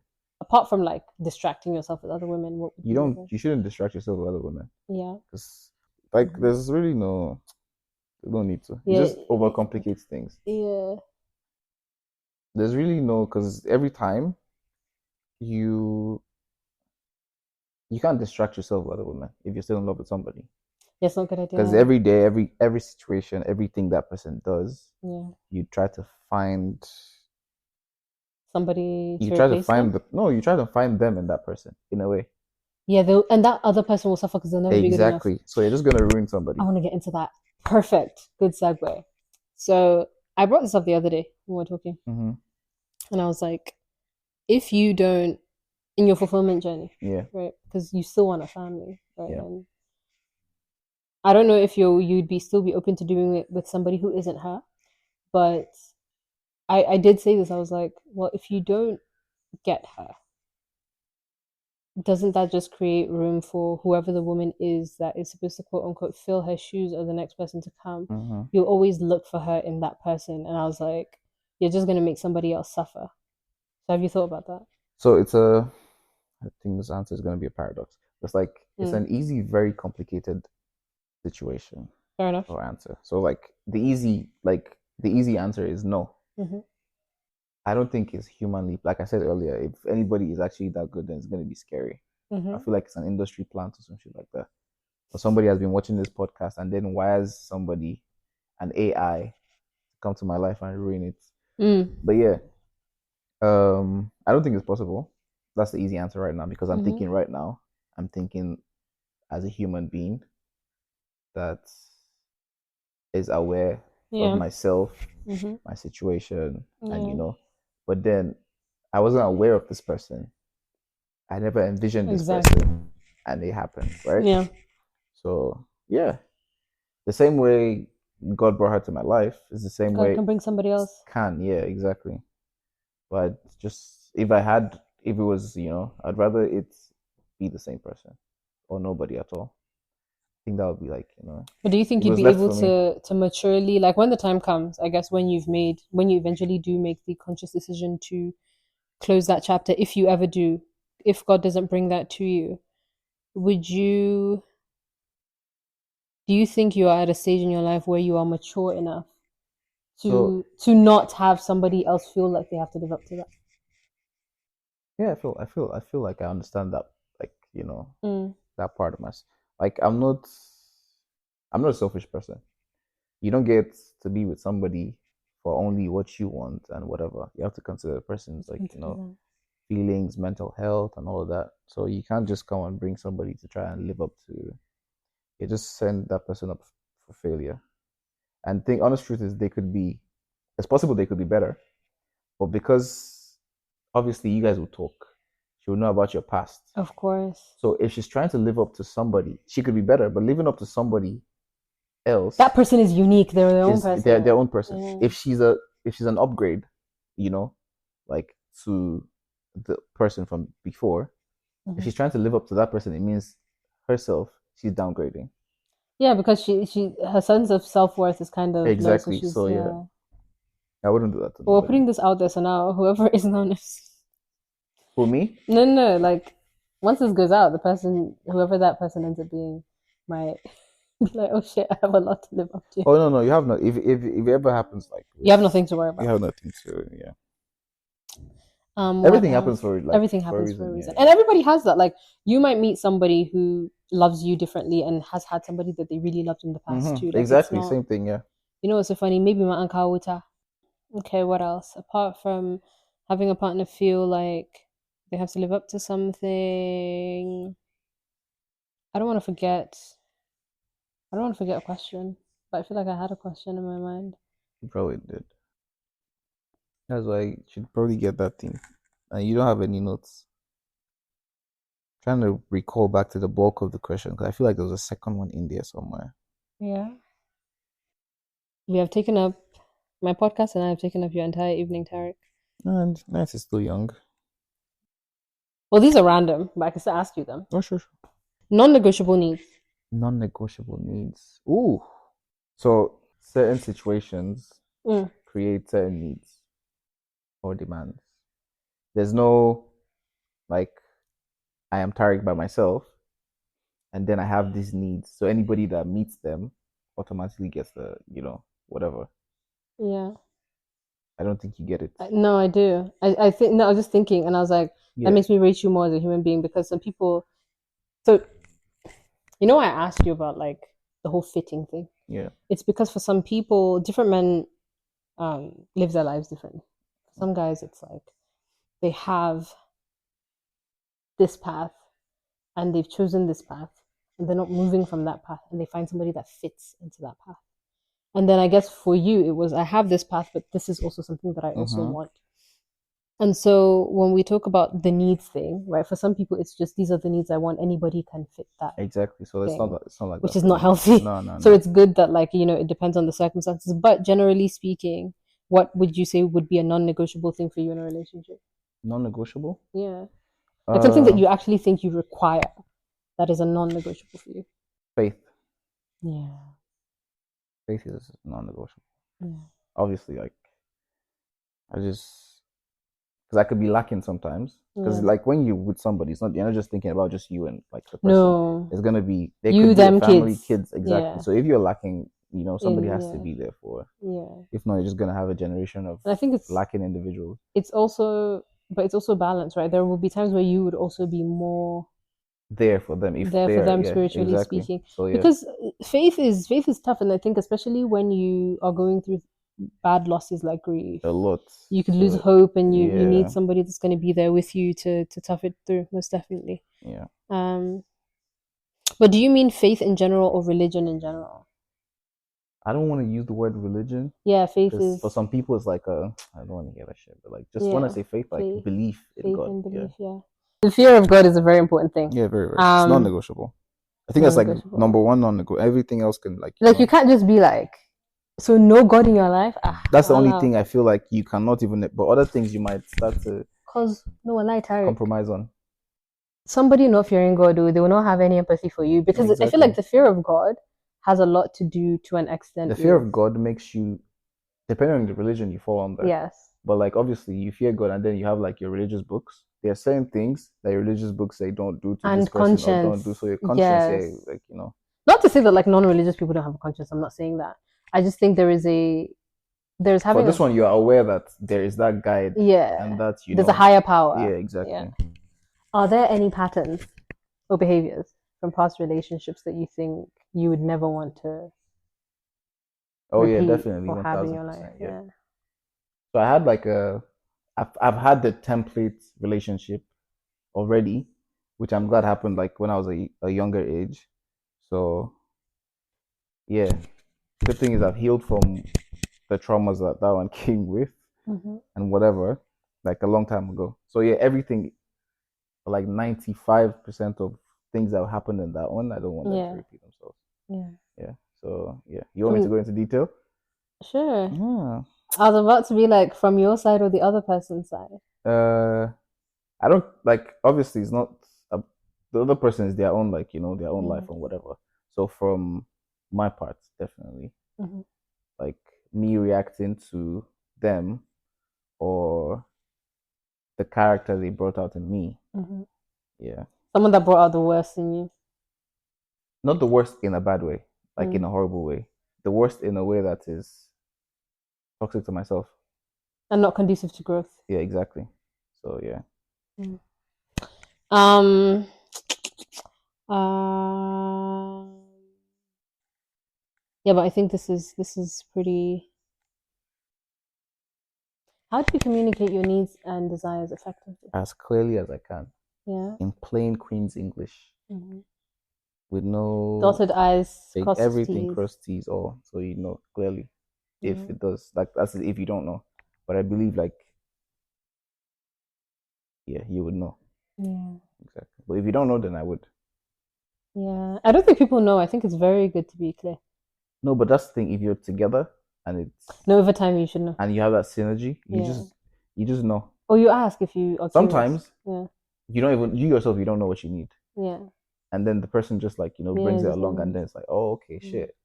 Apart from, like, distracting yourself with other women, what would you shouldn't distract yourself with other women. Yeah. Because, like, there's really no need to. You just overcomplicate things. Yeah. There's really no, because every time you can't distract yourself with other women if you're still in love with somebody. That's not a good idea. Because every day, every situation, everything that person does, you try to find somebody. You try to find them in that person in a way. Yeah, and that other person will suffer because they'll never be good enough. Exactly. So you're just gonna ruin somebody. I want to get into that. Perfect. Good segue. So I brought this up the other day when we were talking, and I was like, if you don't, in your fulfillment journey, right? Because you still want a family, right? Yeah. And I don't know if you'd still be open to doing it with somebody who isn't her, but I did say this. I was like, well, if you don't get her, doesn't that just create room for whoever the woman is that is supposed to quote unquote fill her shoes or the next person to come? Mm-hmm. You'll always look for her in that person. And I was like, you're just going to make somebody else suffer. So have you thought about that? So I think this answer is going to be a paradox. It's like, it's an easy, very complicated situation. Fair enough. Or answer. So like the easy answer is no. Mm-hmm. I don't think it's humanly, like I said earlier, if anybody is actually that good, then it's going to be scary. Mm-hmm. I feel like it's an industry plant or some shit like that. Or somebody has been watching this podcast and then wires somebody, an AI, come to my life and ruin it. But yeah, I don't think it's possible. That's the easy answer right now, because I'm thinking right now, I'm thinking as a human being that is aware of myself, my situation, and but then I wasn't aware of this person. I never envisioned this person, and it happened, right? Yeah. So yeah, the same way God brought her to my life is the same way God can bring somebody else. Yeah, exactly. But just if it was, I'd rather it be the same person or nobody at all. I think that would be like, But do you think you'd be able to maturely, like when the time comes, I guess when you eventually do make the conscious decision to close that chapter, if you ever do, if God doesn't bring that to you, do you think you are at a stage in your life where you are mature enough to not have somebody else feel like they have to live up to that? Yeah, I feel like I understand that, like, that part of us. Like, I'm not a selfish person. You don't get to be with somebody for only what you want and whatever. You have to consider the person's, like, feelings, mental health, and all of that. So you can't just come and bring somebody to try and live up to. You just send that person up for failure. And the honest truth is, it's possible they could be better, but because obviously you guys will talk, she will know about your past. Of course. So if she's trying to live up to somebody, she could be better, but living up to somebody else, that person is unique. They're their own person. They're their own person. Yeah. If she's an upgrade, like to the person from before, if she's trying to live up to that person, it means herself, she's downgrading. Yeah, because her sense of self-worth is kind of exactly low, so yeah. I wouldn't do that to we're putting this out there, so now whoever is known as for me, no, like once this goes out, whoever that person ends up being might be like, oh shit, I have a lot to live up to. Oh no, you have no. If it ever happens, like you have nothing to worry about. You have nothing to, yeah. Everything happens for everything happens for a reason, and everybody has that. Like you might meet somebody who loves you differently and has had somebody that they really loved in the past too. Like, exactly, same thing, yeah. You know what's so funny? Maybe my uncle Wuta. Okay, what else? Apart from having a partner feel like they have to live up to something, I don't want to forget a question, but I feel like I had a question in my mind. You probably did. That's why you should probably get that thing. And you don't have any notes. I'm trying to recall back to the bulk of the question, because I feel like there was a second one in there somewhere. Yeah. We have taken up my podcast, and I have taken up your entire evening, Tarik. And nice is still young. Well, these are random, but I can still ask you them. Oh, sure. Non-negotiable needs. Non-negotiable needs. Ooh. So certain situations create certain needs or demands. There's no, like, I am Tarik by myself, and then I have these needs. So anybody that meets them automatically gets the, whatever. Yeah. I don't think you get it. No, I do. I think, no, I was just thinking, and I was like, that makes me rate you more as a human being, because some people, so, I asked you about, like, the whole fitting thing. Yeah. It's because for some people, different men live their lives differently. For some guys, it's like they have this path and they've chosen this path and they're not moving from that path, and they find somebody that fits into that path. And then I guess for you, it was, I have this path, but this is also something that I also want. And so when we talk about the needs thing, right, for some people, it's just, these are the needs I want. Anybody can fit that. Exactly. So it's not like which is not healthy. No. So it's good that, like, it depends on the circumstances. But generally speaking, what would you say would be a non-negotiable thing for you in a relationship? Non-negotiable? Yeah. Like something that you actually think you require that is a non-negotiable for you. Faith. Yeah. Faith is non-negotiable. Yeah. Obviously, like, because I could be lacking sometimes. Because like when you're with somebody, you're not just thinking about just you and like the person. No. It's gonna be You, could be them, a family, kids. exactly. Yeah. So if you're lacking, somebody has to Yeah. be there for. Yeah. If not, you're just gonna have a generation of And I think it's lacking individuals. It's also balance, right? There will be times where you would also be more there for them if there for them yeah, spiritually exactly. speaking. So yeah, Because faith is tough, and I think especially when you are going through bad losses like grief, a lot. you could So, lose hope, and you yeah. need somebody that's going to be there with you to tough it through, most definitely. Yeah. But do you mean faith in general or religion in general? I don't want to use the word religion. Yeah, faith is for some people it's like I don't want to hear that shit, but like just when I say faith, like faith, belief in God. And belief, yeah. The fear of God is a very important thing. Yeah, very, very. It's non-negotiable. I think that's like number one non-negotiable. Everything else can like you can't just be like, so no God in your life. That's the only thing I feel like you cannot even. But other things you might start to compromise on. Somebody not fearing God, they will not have any empathy for you, because I feel like the fear of God has a lot to do to an extent. The fear of God makes you, depending on the religion you fall under. Yes. But like obviously you fear God, and then you have like your religious books. There are certain things that your religious books say don't do to this person or don't do. So your conscience, like Not to say that like non-religious people don't have a conscience. I'm not saying that. I just think there's having for this one, you're aware that there is that guide. Yeah. And that there's a higher power. Yeah, exactly. Yeah. Are there any patterns or behaviors from past relationships that you think you would never want to? Oh yeah, definitely. 1000%. Yeah. So I had like I've had the template relationship already, which I'm glad happened like when I was a younger age. So yeah, good thing is I've healed from the traumas that one came with, and whatever, like a long time ago. So yeah, everything, like 95% of things that happened in that one, I don't want them to repeat themselves. Yeah. So yeah, you want me to go into detail? Sure. Yeah. I was about to be like, from your side or the other person's side. I don't like. Obviously, it's not the other person is their own, like their own life and whatever. So from my part, definitely, like me reacting to them or the character they brought out in me. Yeah. Someone that brought out the worst in you. Not the worst in a bad way, like in a horrible way. The worst in a way that is toxic to myself and not conducive to growth. Yeah, exactly. So yeah. Yeah, but I think this is pretty. How do you communicate your needs and desires effectively? As clearly as I can. Yeah. In plain Queen's English. With no dotted I's, crossed everything T's. Crossed T's, all so you know clearly. If it does, like that's if you don't know, but I believe like yeah, you would know. Yeah. Exactly. But if you don't know, then I would. Yeah, I don't think people know. I think it's very good to be clear. No, but that's the thing. If you're together and it's over time, you should know. And you have that synergy, you just know. Or you ask if you are sometimes. Curious. Yeah. You don't even you yourself. You don't know what you need. Yeah. And then the person just like brings it along, and then it's like, oh, okay, shit.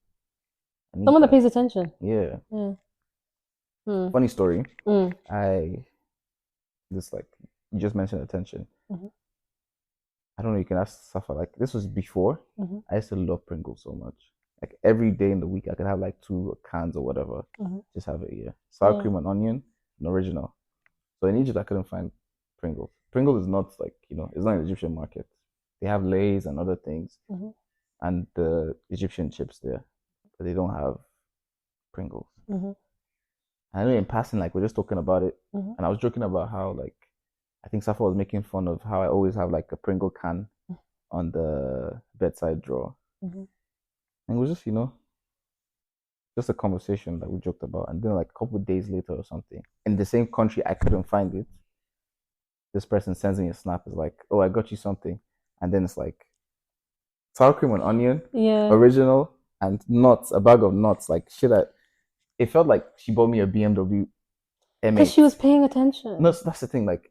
Someone that pays attention. Yeah. Funny story. This like you just mentioned attention. I don't know. You can ask Safa. Like this was before. I used to love Pringles so much. Like every day in the week, I could have like 2 cans or whatever. Just have it. Yeah, sour cream and onion, an original. So in Egypt, I couldn't find Pringles. Pringles is not like it's not an Egyptian market. They have Lay's and other things, and the Egyptian chips there, but they don't have Pringles. I know in passing, like we're just talking about it, and I was joking about how like I think Safa was making fun of how I always have like a Pringle can on the bedside drawer, and it was just just a conversation that we joked about, and then like a couple of days later or something, in the same country I couldn't find it. This person sends me a snap, is like, "Oh, I got you something," and then it's like sour cream and onion, original, and nuts, a bag of nuts, like shit. It felt like she bought me a BMW Because she was paying attention. No, that's the thing. Like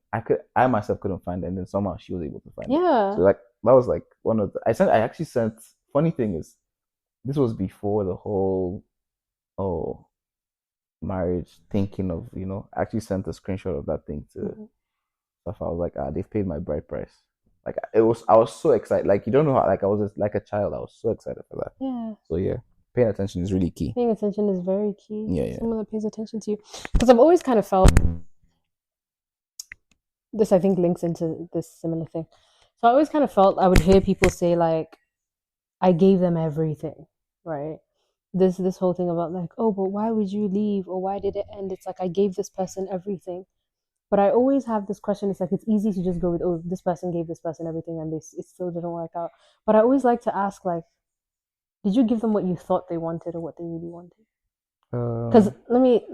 I myself couldn't find it, and then somehow she was able to find it. So like that was like one of the. I actually sent. Funny thing is, this was before the whole marriage thinking of, I actually sent a screenshot of that thing to stuff. I was like, they've paid my bride price. Like I was so excited. Like you don't know how. Like I was just like a child. I was so excited for that. Yeah. So yeah, paying attention is really key. Paying attention is very key. Yeah. Someone that pays attention to you, because I've always kind of felt this. I think links into this similar thing. So I always kind of felt I would hear people say like, I gave them everything, right? This whole thing about like, oh, but why would you leave, or why did it end? It's like I gave this person everything. But I always have this question. It's like it's easy to just go with, oh, this person gave this person everything and it still didn't work out. But I always like to ask, like, did you give them what you thought they wanted or what they really wanted? Because let me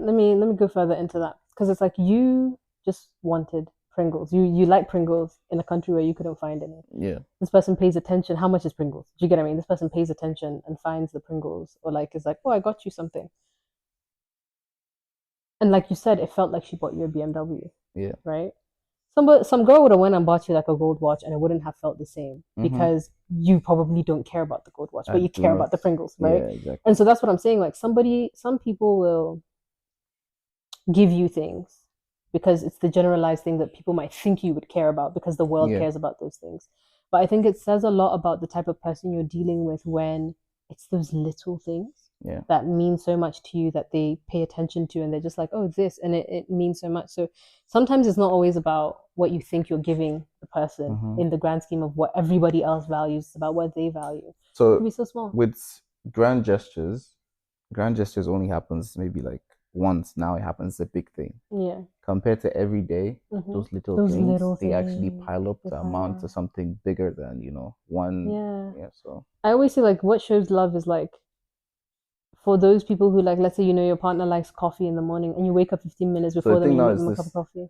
go further into that. Because it's like you just wanted Pringles. You like Pringles in a country where you couldn't find any. Yeah. This person pays attention. How much is Pringles? Do you get what I mean? This person pays attention and finds the Pringles, or like is like, oh, I got you something. And like you said, it felt like she bought you a BMW. Yeah. Right? Some girl would have went and bought you like a gold watch and it wouldn't have felt the same because you probably don't care about the gold watch, but you care about the Pringles, right? Yeah, exactly. And so that's what I'm saying. Like some people will give you things because it's the generalized thing that people might think you would care about because the world cares about those things. But I think it says a lot about the type of person you're dealing with when it's those little things that mean so much to you that they pay attention to, and they're just like, oh, this, and it means so much. So sometimes it's not always about what you think you're giving the person in the grand scheme of what everybody else values. It's about what they value. So it can be so small. With grand gestures only happens maybe like once. Now it happens a big thing. Yeah. Compared to every day, those little things, they actually pile up to amount to something bigger than, one. Yeah. So I always say like what shows love is like for those people who like, let's say, your partner likes coffee in the morning and you wake up 15 minutes before them and you make them a cup of coffee.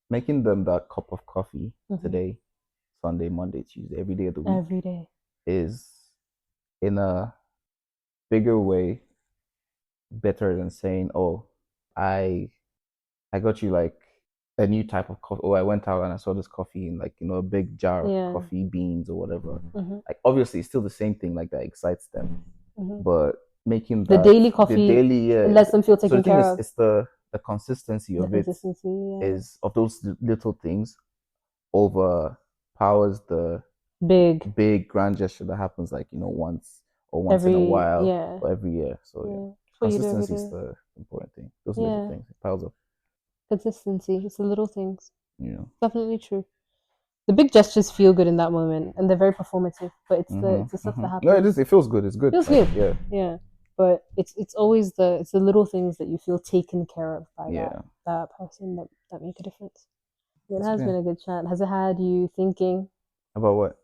Making them that cup of coffee today, Sunday, Monday, Tuesday, every day of the week. Every day. Is in a bigger way better than saying, oh, I got you like a new type of coffee. Oh, I went out and I saw this coffee in like, a big jar of coffee beans or whatever. Like obviously it's still the same thing like that excites them. But making the daily coffee lets them feel taken care of. It's the consistency of it is of those little things overpowers the big grand gesture that happens like, once or once in a while or every year. So consistency is the important thing. Those little things, it piles up. Consistency, it's the little things. Yeah, definitely true. The big gestures feel good in that moment, and they're very performative. But it's the stuff that happens. No, it is. It feels good. It's good. Feels good. Yeah. But it's always the little things that you feel taken care of by that person that make a difference. It has been a good chat. Has it had you thinking about what?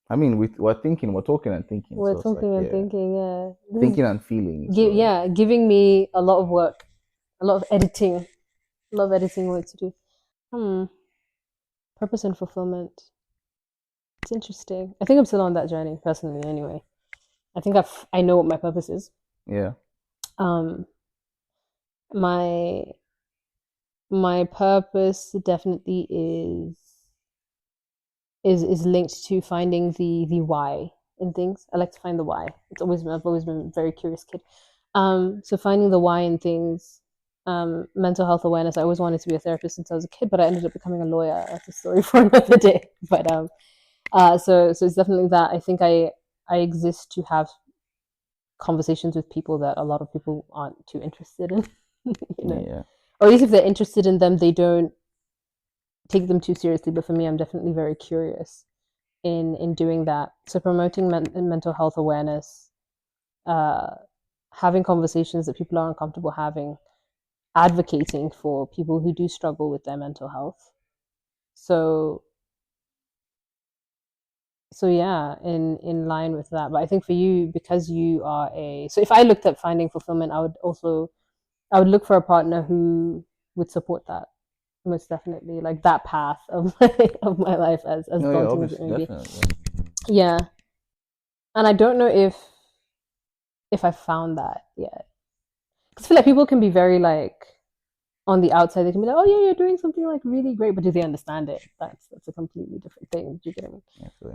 I mean, we're thinking, we're talking and thinking. We're talking and thinking, yeah. Thinking and feeling. Giving me a lot of work, a lot of editing. A lot of editing work to do. Purpose and fulfillment. It's interesting. I think I'm still on that journey personally. Anyway, I think I know what my purpose is. Yeah. My purpose definitely is linked to finding the why in things. I like to find the why. I've always been a very curious kid. So finding the why in things. Mental health awareness. I always wanted to be a therapist since I was a kid, but I ended up becoming a lawyer. That's a story for another day. But so it's definitely that. I think I exist to have conversations with people that a lot of people aren't too interested in. Or at least if they're interested in them, they don't take them too seriously. But for me, I'm definitely very curious in doing that. So promoting mental health awareness, having conversations that people are uncomfortable having. Advocating for people who do struggle with their mental health. So yeah, in line with that. But I think for you, because you are so if I looked at finding fulfillment, I would look for a partner who would support that most definitely, like that path of my life as daunting as it may be. Yeah, and I don't know if I found that yet. I feel like people can be very like on the outside they can be like, oh yeah, you're doing something like really great, but do they understand it? That's a completely different thing. Do you get what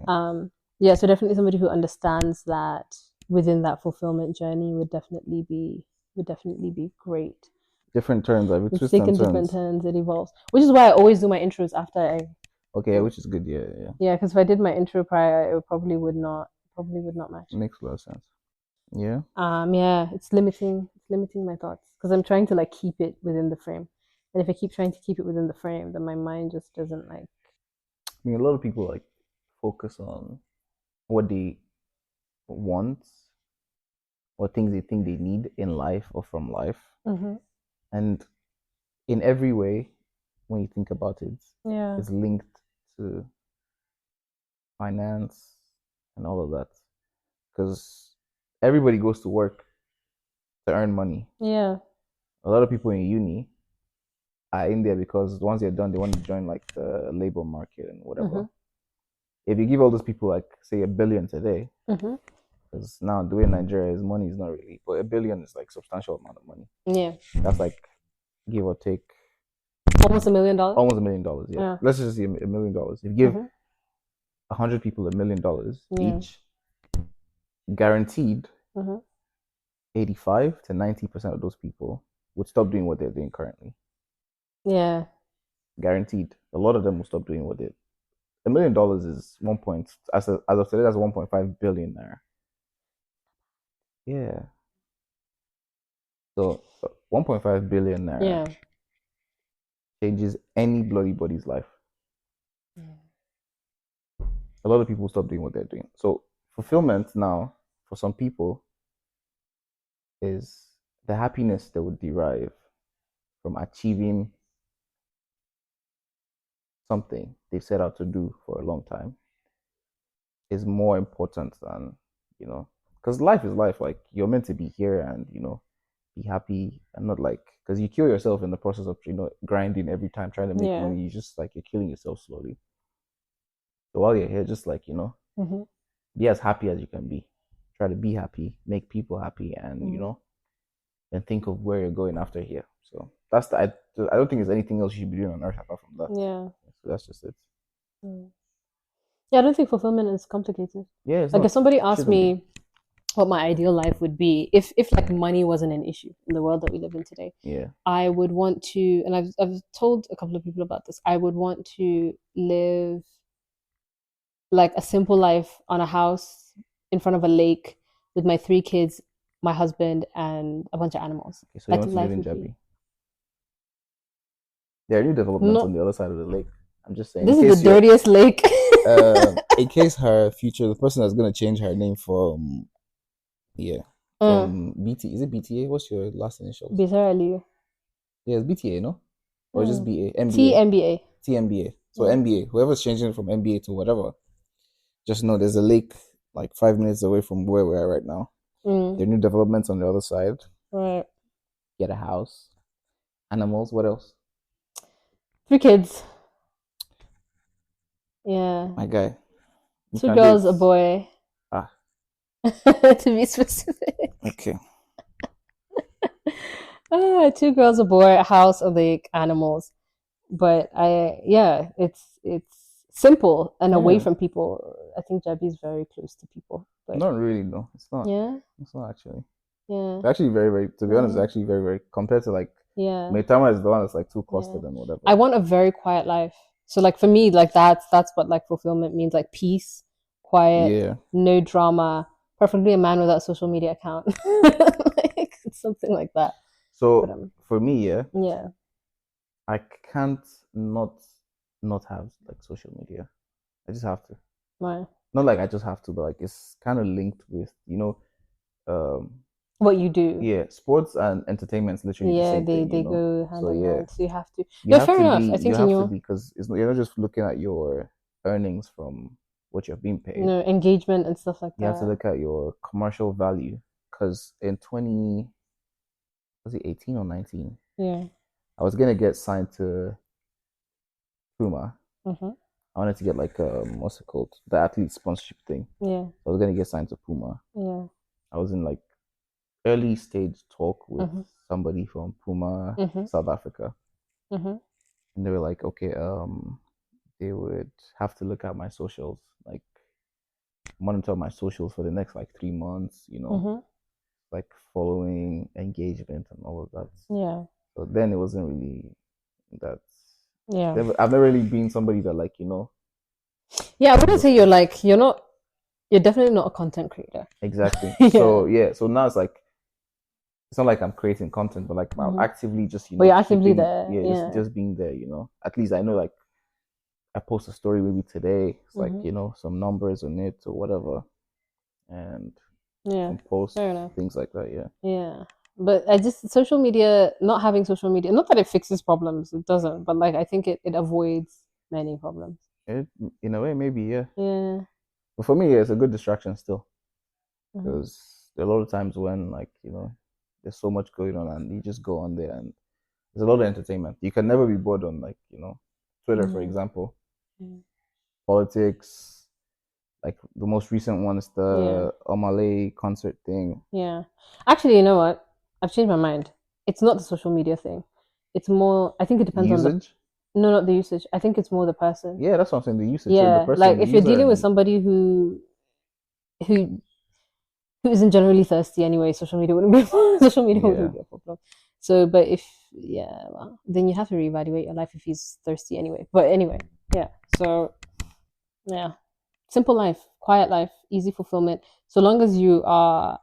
I mean? Yeah, so definitely somebody who understands that within that fulfillment journey would definitely be great. Different turns, like It's twists and taken turns. different turns, it evolves. Which is why I always do my intros after I Okay, which is good, yeah. Yeah, because if I did my intro prior, it probably would not match. Makes a lot of sense. Yeah. Yeah, it's limiting my thoughts because I'm trying to like keep it within the frame. And if I keep trying to keep it within the frame, then my mind just doesn't like. I mean, a lot of people like focus on what they want or things they think they need in life or from life. Mm-hmm. And in every way, when you think about it, Yeah. it's linked to finance and all of that. Because everybody goes to work to earn money. Yeah. A lot of people in uni are in there because once they're done, they want to join like the labor market and whatever. Mm-hmm. If you give all those people like say $1 billion today, mm-hmm. because now the way Nigeria is, money is not really, but $1 billion is like substantial amount of money. Yeah. That's like give or take almost $1 million. Almost $1 million. Yeah. Let's just say $1 million. If you give 100 people $1 million each, guaranteed, 85 to 90% of those people would stop doing what they're doing currently. Yeah. Guaranteed. A lot of them will stop doing what they. $1 million is as of today, that's 1.5 billion naira. Yeah. So 1.5 billion naira changes any bloody body's life. A lot of people stop doing what they're doing. So fulfillment now, for some people, is the happiness they would derive from achieving something they've set out to do for a long time is more important than, because life is life. Like, you're meant to be here and, be happy, and not like, because you kill yourself in the process of, grinding every time trying to make money. You just like, you're killing yourself slowly. So while you're here, just like, be as happy as you can be. Try to be happy, make people happy, and, and think of where you're going after here. So that's I don't think there's anything else you should be doing on earth apart from that. Yeah. So that's just it. Yeah, I don't think fulfillment is complicated. Yeah, like if somebody asked me what my ideal life would be, if like money wasn't an issue in the world that we live in today, I would want to, and I've told a couple of people about this, I would want to live like a simple life on a house in front of a lake with my 3 kids, my husband, and a bunch of animals. Okay, so you want to live in Jabi? There are new developments on the other side of the lake. I'm just saying. This is the dirtiest lake. In case the person that's going to change her name from, from BT. Is it BTA? What's your last initial? Bizarrely. Yeah, it's BTA, no? Or just BA? MBA? TMBA. TMBA. So MBA. Whoever's changing it from MBA to whatever, just know there's a lake like 5 minutes away from where we are right now. There are new developments on the other side. Right. Get a house. Animals. What else? 3 kids. Yeah. My guy. 2 girls, a boy. To be specific. Okay. 2 girls, a boy, a house, a lake, animals. But it's simple and away from people. I think Jabi is very close to people. But not really, no. It's not. Yeah. It's not actually. Yeah. It's actually very, very, to be honest, it's actually very, very, compared to like, Maitama is the one that's like too clustered and whatever. I want a very quiet life. So like for me, like that's what like fulfillment means, like peace, quiet, no drama, preferably a man without a social media account. Like something like that. So for me, I can't not have like social media. I just have to. Why? Not like I just have to, but like it's kind of linked with, what you do. Yeah, sports and entertainment literally the same thing. They go hand in hand. So you have to. Fair enough. I think you have to, because you're not just looking at your earnings from what you're being paid. No, engagement and stuff like that. You have to look at your commercial value, because in 18 or 19? Yeah. I was gonna get signed to Puma. Mm-hmm. I wanted to get like what's it called? The athlete sponsorship thing. Yeah. I was gonna get signed to Puma. Yeah. I was in like early stage talk with somebody from Puma, South Africa, and they were like, okay, they would have to look at my socials, like monitor my socials for the next like 3 months, like following, engagement, and all of that. Yeah. So then it wasn't really that. Yeah. I've never really been somebody that like Yeah, I wouldn't say you're definitely not a content creator. Exactly. Yeah. So now it's like it's not like I'm creating content, but like I'm actively just but you're actively there. Just being there. At least I know like I post a story maybe today. It's like some numbers on it or whatever, and some posts, things like that. Yeah. Yeah. But I just social media, not having social media, not that it fixes problems, it doesn't, but like I think it avoids many problems. In a way, maybe, yeah. Yeah. But for me, it's a good distraction still, because there are a lot of times when like there's so much going on, and you just go on there, and there's a lot of entertainment. You can never be bored on like Twitter, for example. Politics, like the most recent one is the Omale concert thing. Yeah. Actually, you know what? I've changed my mind. It's not the social media thing. It's more, I think it depends on the no, not the usage. I think it's more the person. Yeah, that's what I'm saying. The usage. Yeah, so the person, like if you're dealing with somebody who isn't generally thirsty anyway, social media wouldn't be wouldn't be a problem. So, but if well, then you have to reevaluate your life if he's thirsty anyway. But anyway, yeah. So, yeah, simple life, quiet life, easy fulfillment. So long as you are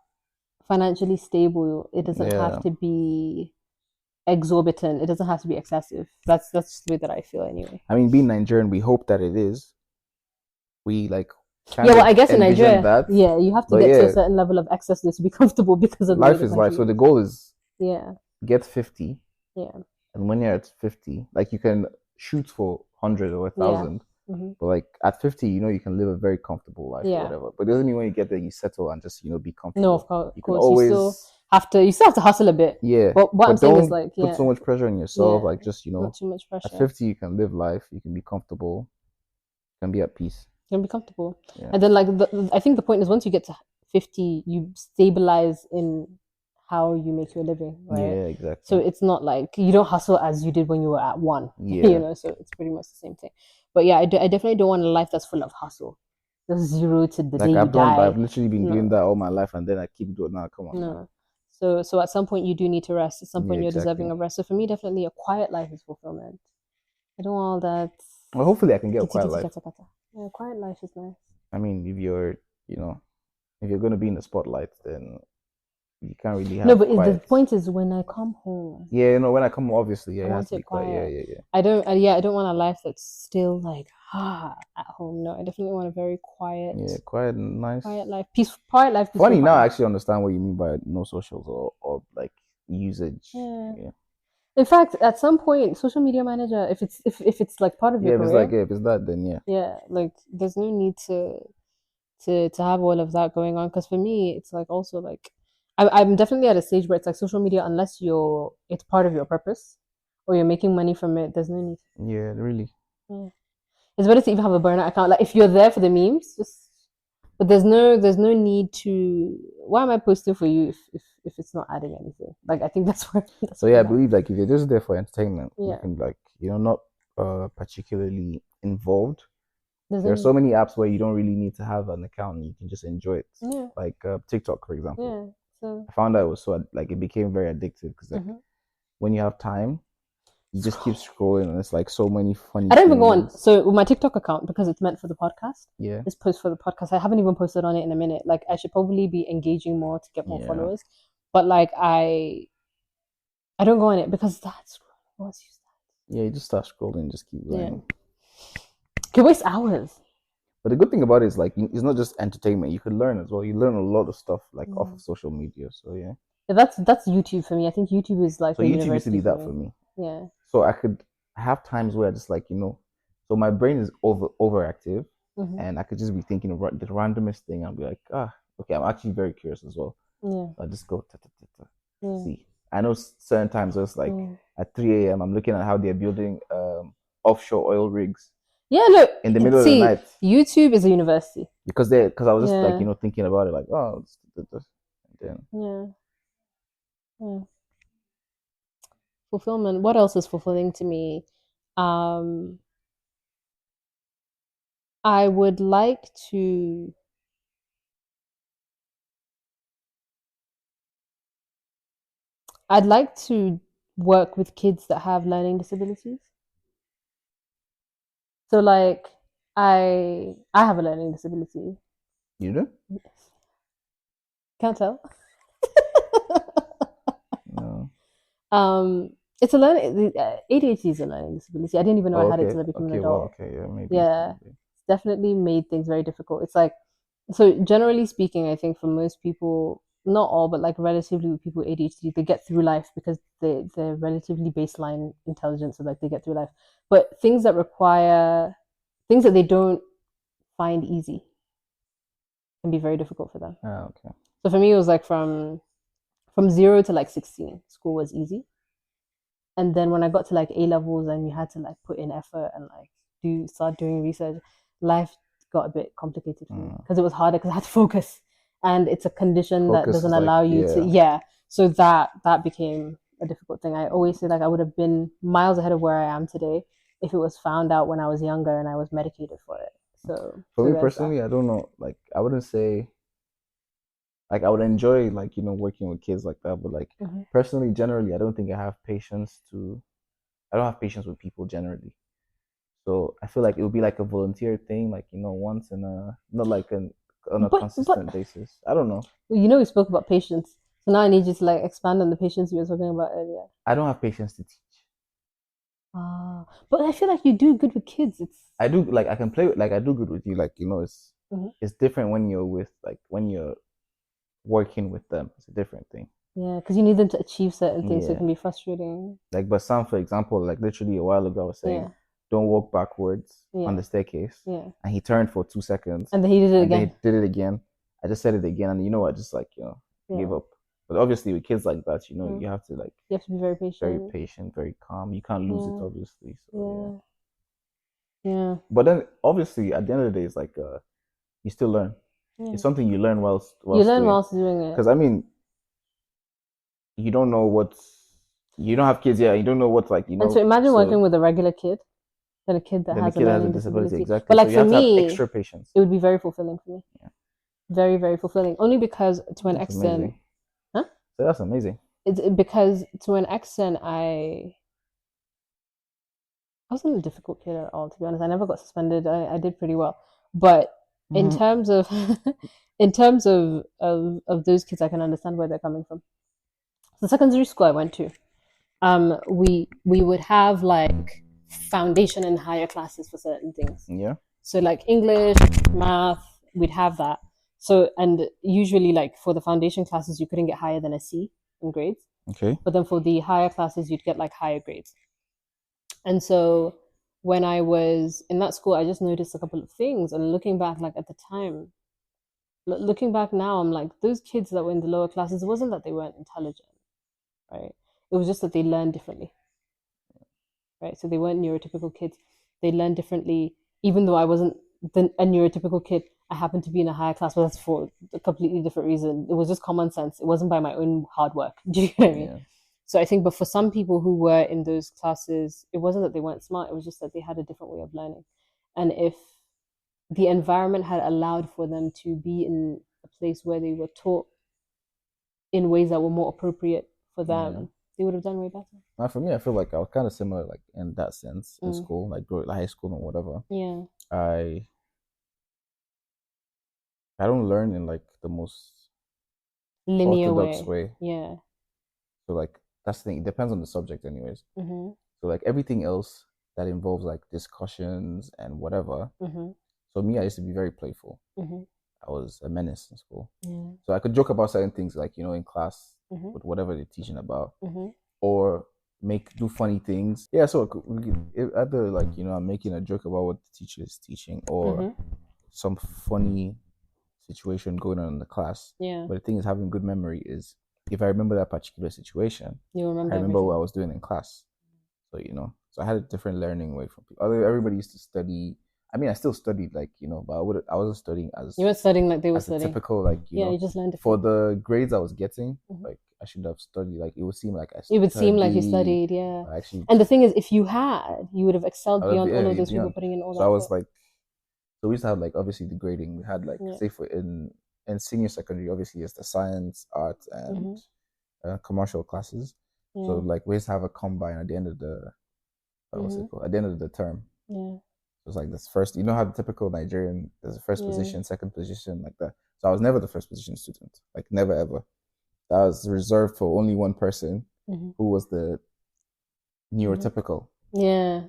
financially stable, it doesn't have to be exorbitant. It doesn't have to be excessive. That's just the way that I feel anyway. I mean, being Nigerian, we hope that it is. We like well, I guess in Nigeria, you have to get to a certain level of excess to be comfortable because of life is life. So the goal is get 50. Yeah. And when you're at 50, like you can shoot for 100 or 1,000. But like at 50, you can live a very comfortable life or whatever. But it doesn't mean when you get there you settle and just be comfortable. No, of course. You can always you still have to hustle a bit. Yeah. But what I'm saying is like put so much pressure on yourself. Like just not too much pressure. At 50 you can live life. You can be comfortable. You can be at peace. You can be comfortable. And then like I think the point is once you get to 50, you stabilize in how you make your living, right? Yeah, exactly. So it's not like you don't hustle as you did when you were at 1. Yeah. So it's pretty much the same thing. But yeah, I definitely don't want a life that's full of hustle. Just 0 to the day you die. I've literally been doing that all my life, and then I keep doing that. Come on. No. So at some point you do need to rest. At some point you're deserving of rest. So for me, definitely a quiet life is fulfillment. I don't want all that. Well, hopefully I can get a quiet life. Yeah, quiet life is nice. I mean, if you're going to be in the spotlight, then you can't really have. No, but the point is when I come home. Yeah, when I come home, obviously, it has to be quiet. Yeah. I don't want a life that's still like at home. No, I definitely want a very quiet. Yeah, quiet and nice. Quiet life, peaceful, quiet life. Funny now, I actually understand what you mean by no socials or like usage. Yeah. In fact, at some point, social media manager, if it's like part of your career, if it's that, then yeah, like there's no need to have all of that going on. Because for me, it's like also like. I'm definitely at a stage where it's like social media, unless it's part of your purpose or you're making money from it, there's no need. Yeah, really. Yeah. It's better to even have a burner account. Like if you're there for the memes, but there's no need to. Why am I posting for you if it's not adding anything? Like I think that's where. I believe like if you're just there for entertainment, you can like not particularly involved. There are so many apps where you don't really need to have an account. You can just enjoy it. Yeah. Like TikTok, for example. Yeah. So I found out it was so like it became very addictive because like when you have time, you just keep scrolling and it's like so many funny. I don't even go on. So with my TikTok account, because it's meant for the podcast. Yeah. It's post for the podcast. I haven't even posted on it in a minute. Like I should probably be engaging more to get more followers. But like I don't go on it because that's once you start. Yeah, you just start scrolling, just keep going. Yeah. You can waste hours. But the good thing about it is like it's not just entertainment. You can learn as well. You learn a lot of stuff like off of social media. So yeah. That's YouTube for me. I think YouTube is like. So YouTube used to be that for me. Yeah. So I have times where I just like so my brain is overactive, and I could just be thinking of the randomest thing. I'll be like, okay, I'm actually very curious as well. Yeah. I just go see. I know certain times it's like at 3 a.m. I'm looking at how they're building offshore oil rigs. Yeah, look. In the middle of the night. YouTube is a university. Because I was just like, thinking about it like, and then. Yeah. Yeah. Fulfillment. What else is fulfilling to me? Um, I would like to. I'd like to work with kids that have learning disabilities. So like I have a learning disability. You do? Yes. Can't tell. No. um it's a learning ADHD is a learning disability. I didn't even know I Oh, had it okay. until I became an Okay. Well, adult. okay. Yeah. Maybe. Yeah. Maybe. It's definitely made things very difficult. It's like so generally speaking, I think for most people, not all, but like relatively with people with ADHD, they get through life because they're relatively baseline intelligent, so like they get through life. But things that they don't find easy can be very difficult for them. Ah, okay. So for me, it was like from 0 to like 16, school was easy. And then when I got to like A levels and you had to like put in effort and like start doing research, life got a bit complicated for me because it was harder because I had to focus, and it's a condition that Focus doesn't is like, allow you to. yeah. Yeah, so that became a difficult thing. I always say like I would have been miles ahead of where I am today if it was found out when I was younger and I was medicated for it. For So me there's that. personally, I don't know. Like, I wouldn't say like I would enjoy like working with kids like that, but like Mm-hmm. personally, generally, I don't think I have patience to. I don't have patience with people generally. So I feel like it would be like a volunteer thing, like once in a not like an on a But consistent basis. I don't know. we spoke about patience, so now I need you to like expand on the patience you were talking about earlier. I don't have patience to teach. But I feel like you do good with kids. It's I do like I can play with like I do good with you. Like Mhm. it's different when you're with like when you're working with them. It's a different thing. Yeah, because you need them to achieve certain things, so it Yeah. can be frustrating. Like but Sam, for example, like literally a while ago I was saying, Yeah, don't walk backwards on yeah, the staircase. yeah. And he turned for 2 seconds And then he did it and then he again. did it again. I just said it again and I just like, gave Yeah, up. But obviously with kids like that, mm. you have to like You have to be very very patient. patient, very calm. You can't lose it Yeah, obviously. So yeah. yeah, yeah, But then obviously at the end of the day it's like you still learn. yeah. It's something you learn You whilst learn doing. whilst doing it. Because I mean, you don't know you don't have kids yet. You don't know what's like, And so imagine working so with a regular kid than a kid that then the has a kid has a learning disability disability. exactly. But So like you for have to have me, extra patience. it would be very fulfilling for me. Yeah. Very, very fulfilling. Only because to an That's extent, amazing. huh? So that's amazing. It's because to an extent, I wasn't a difficult kid at all, to be honest. I never got suspended. I did pretty well. But in Mm-hmm. terms of in terms of those kids, I can understand where they're coming from. The secondary school I went to, we would have like foundation and higher classes for certain things. Yeah. So like English, math, we'd have that. So and usually like for the foundation classes, you couldn't get higher than a C in grades. Okay. But then for the higher classes, you'd get like higher grades. And so when I was in that school, I just noticed a couple of things. And looking back, like at the time, looking back now, I'm like, those kids that were in the lower classes, it wasn't that they weren't intelligent, right? It was just that they learned differently, right? So they weren't neurotypical kids. They learned differently, even though I wasn't a neurotypical kid. I happened to be in a higher class, but that's for a completely different reason. It was just common sense. It wasn't by my own hard work. Do you know what I mean? Yeah. So I think, but for some people who were in those classes, it wasn't that they weren't smart, it was just that they had a different way of learning. And if the environment had allowed for them to be in a place where they were taught in ways that were more appropriate for them, Yeah. they would have done way better. Now for me, I feel like I was kind of similar, like in that sense, in school, like high school and whatever. Yeah. I don't learn in like the most Linear orthodox way. way. Yeah. So like that's the thing. It depends on the subject, anyways. Mm-hmm. So like everything else that involves like discussions and whatever. Mm-hmm. So me, I used to be very playful. Mm-hmm. I was a menace in school. Yeah. So I could joke about certain things, like in class Mm-hmm. with whatever they're teaching about, Mm-hmm. or do funny things. Yeah. So either like I'm making a joke about what the teacher is teaching, or Mm-hmm. some funny situation going on in the class. Yeah. But the thing is, having good memory is if I remember that particular situation, You remember I remember everything. what I was doing in class. So so I had a different learning way from people. Everybody used to study I mean, I still studied, like, but I wasn't studying as you weren't studying like they were as a studying. typical, like, you just learned it for the grades I was getting. Mhm. Like, I should have studied. Like, it would seem like I It would seem like you studied. studied, yeah. Actually, And the thing is, if you had, you would have excelled I would have- beyond yeah, all of those people beyond. putting in all So that I was effort. like, so we used to have, like, obviously the grading. We had, like, Yeah. say for in senior secondary, obviously it's the science, art, and commercial classes. Yeah. So, like, we used to have a combine at the end of the what's it called? At the end of the term. Yeah. It was like this first, how the typical Nigerian, there's a first position, second position, like that. So I was never the first position student, like, never ever. That was reserved for only one person, who was the neurotypical. Yeah.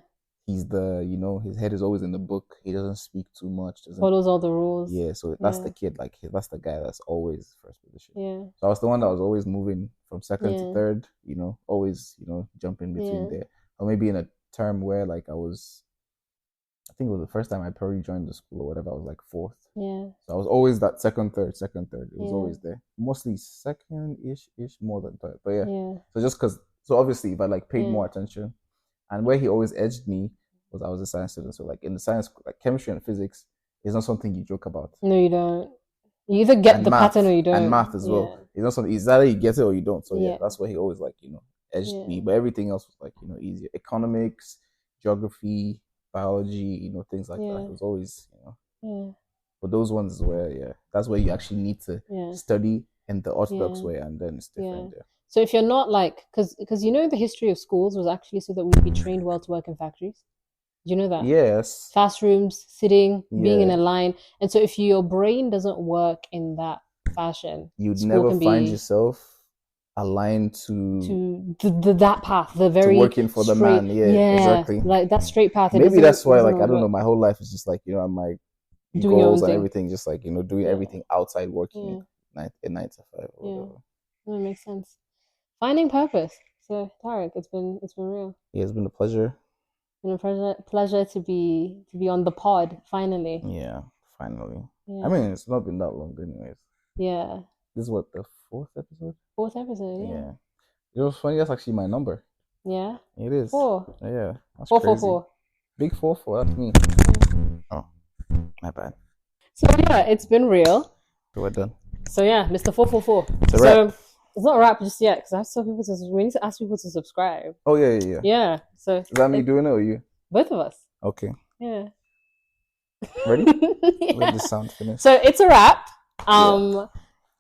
He's the, his head is always in the book. He doesn't speak too much. Follows all the rules. Yeah, so that's the kid, like, that's the guy that's always first position. Yeah. So I was the one that was always moving from second to third, always, jumping between there. Or maybe in a term where, like, I think it was the first time I probably joined the school or whatever, I was like fourth. Yeah. So I was always that second, third. It was always there. Mostly second-ish, more than third. But yeah. So just because, so obviously if I, like, paid more attention, and where he always edged me was I was a science student. So, like, in the science, like, chemistry and physics is not something you joke about. No, you don't. You either get the pattern or you don't. And math as well. It's not something, it's either you get it or you don't. So yeah, that's where he always, like, edged me. But everything else was, like, easier. Economics, geography, biology, things like that. It was always, But those ones where, that's where you actually need to study in the orthodox way, and then it's different. Yeah. So if you're not, like, because the history of schools was actually so that we'd be trained well to work in factories. Do you know that? Yes. Classrooms, sitting, being in a line. And so if your brain doesn't work in that fashion, you'd never find yourself aligned to that path, the very to working for straight, the man. Yeah, exactly. Like that straight path. Maybe that's why, like, I don't know, my whole life is just like, I'm like doing goals and everything, just like, doing everything outside working 9 to 5 or whatever. That makes sense. Finding purpose. So Tarik, it's been real. Yeah, it's been a pleasure. It's been a pleasure to be on the pod finally. Yeah, finally. Yeah. I mean, it's not been that long, anyways. Yeah. This is what, the fourth episode? Fourth episode. Yeah. It was funny. That's actually my number. Yeah. It is 4. Yeah. That's 444. Big 44. That's me. Oh, my bad. So yeah, it's been real. So we're done. So yeah, Mr. 444. It's a wrap. It's not a wrap just yet, because I have to tell people we need to ask people to subscribe. Oh yeah. Yeah. So is that me doing it or you? Both of us. Okay. Yeah. Ready? Let the sound finish. So it's a wrap.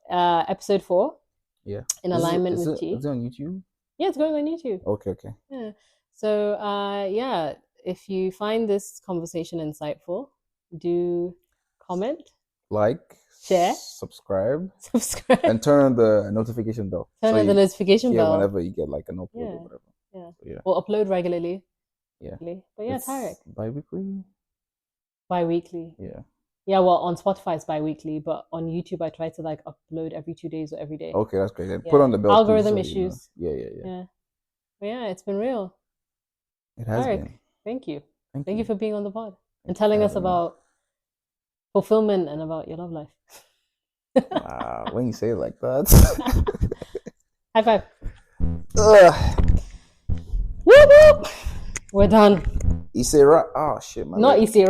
Episode 4. Yeah. In alignment with T. Is it on YouTube? Yeah, it's going on YouTube. Okay. Yeah. So if you find this conversation insightful, do comment, like, share, subscribe, and turn on the notification bell. Turn on the notification bell. Whenever you get, like, an upload or whatever. Yeah. So, yeah. We'll upload regularly. Yeah. But yeah, Tarik. Bi-weekly? Bi-weekly. Yeah. Yeah, well, on Spotify it's bi-weekly, but on YouTube I try to, like, upload every 2 days or every day. Okay, that's great. Then put on the bell. Algorithm issues. Yeah. But yeah, it's been real. It has Tarik, been. Thank you. Thank you for being on the pod and telling us about fulfillment and about your love life. Wow, when you say it like that. High five. Whoop, whoop. We're done. Isera. Oh shit, man. Not Isera.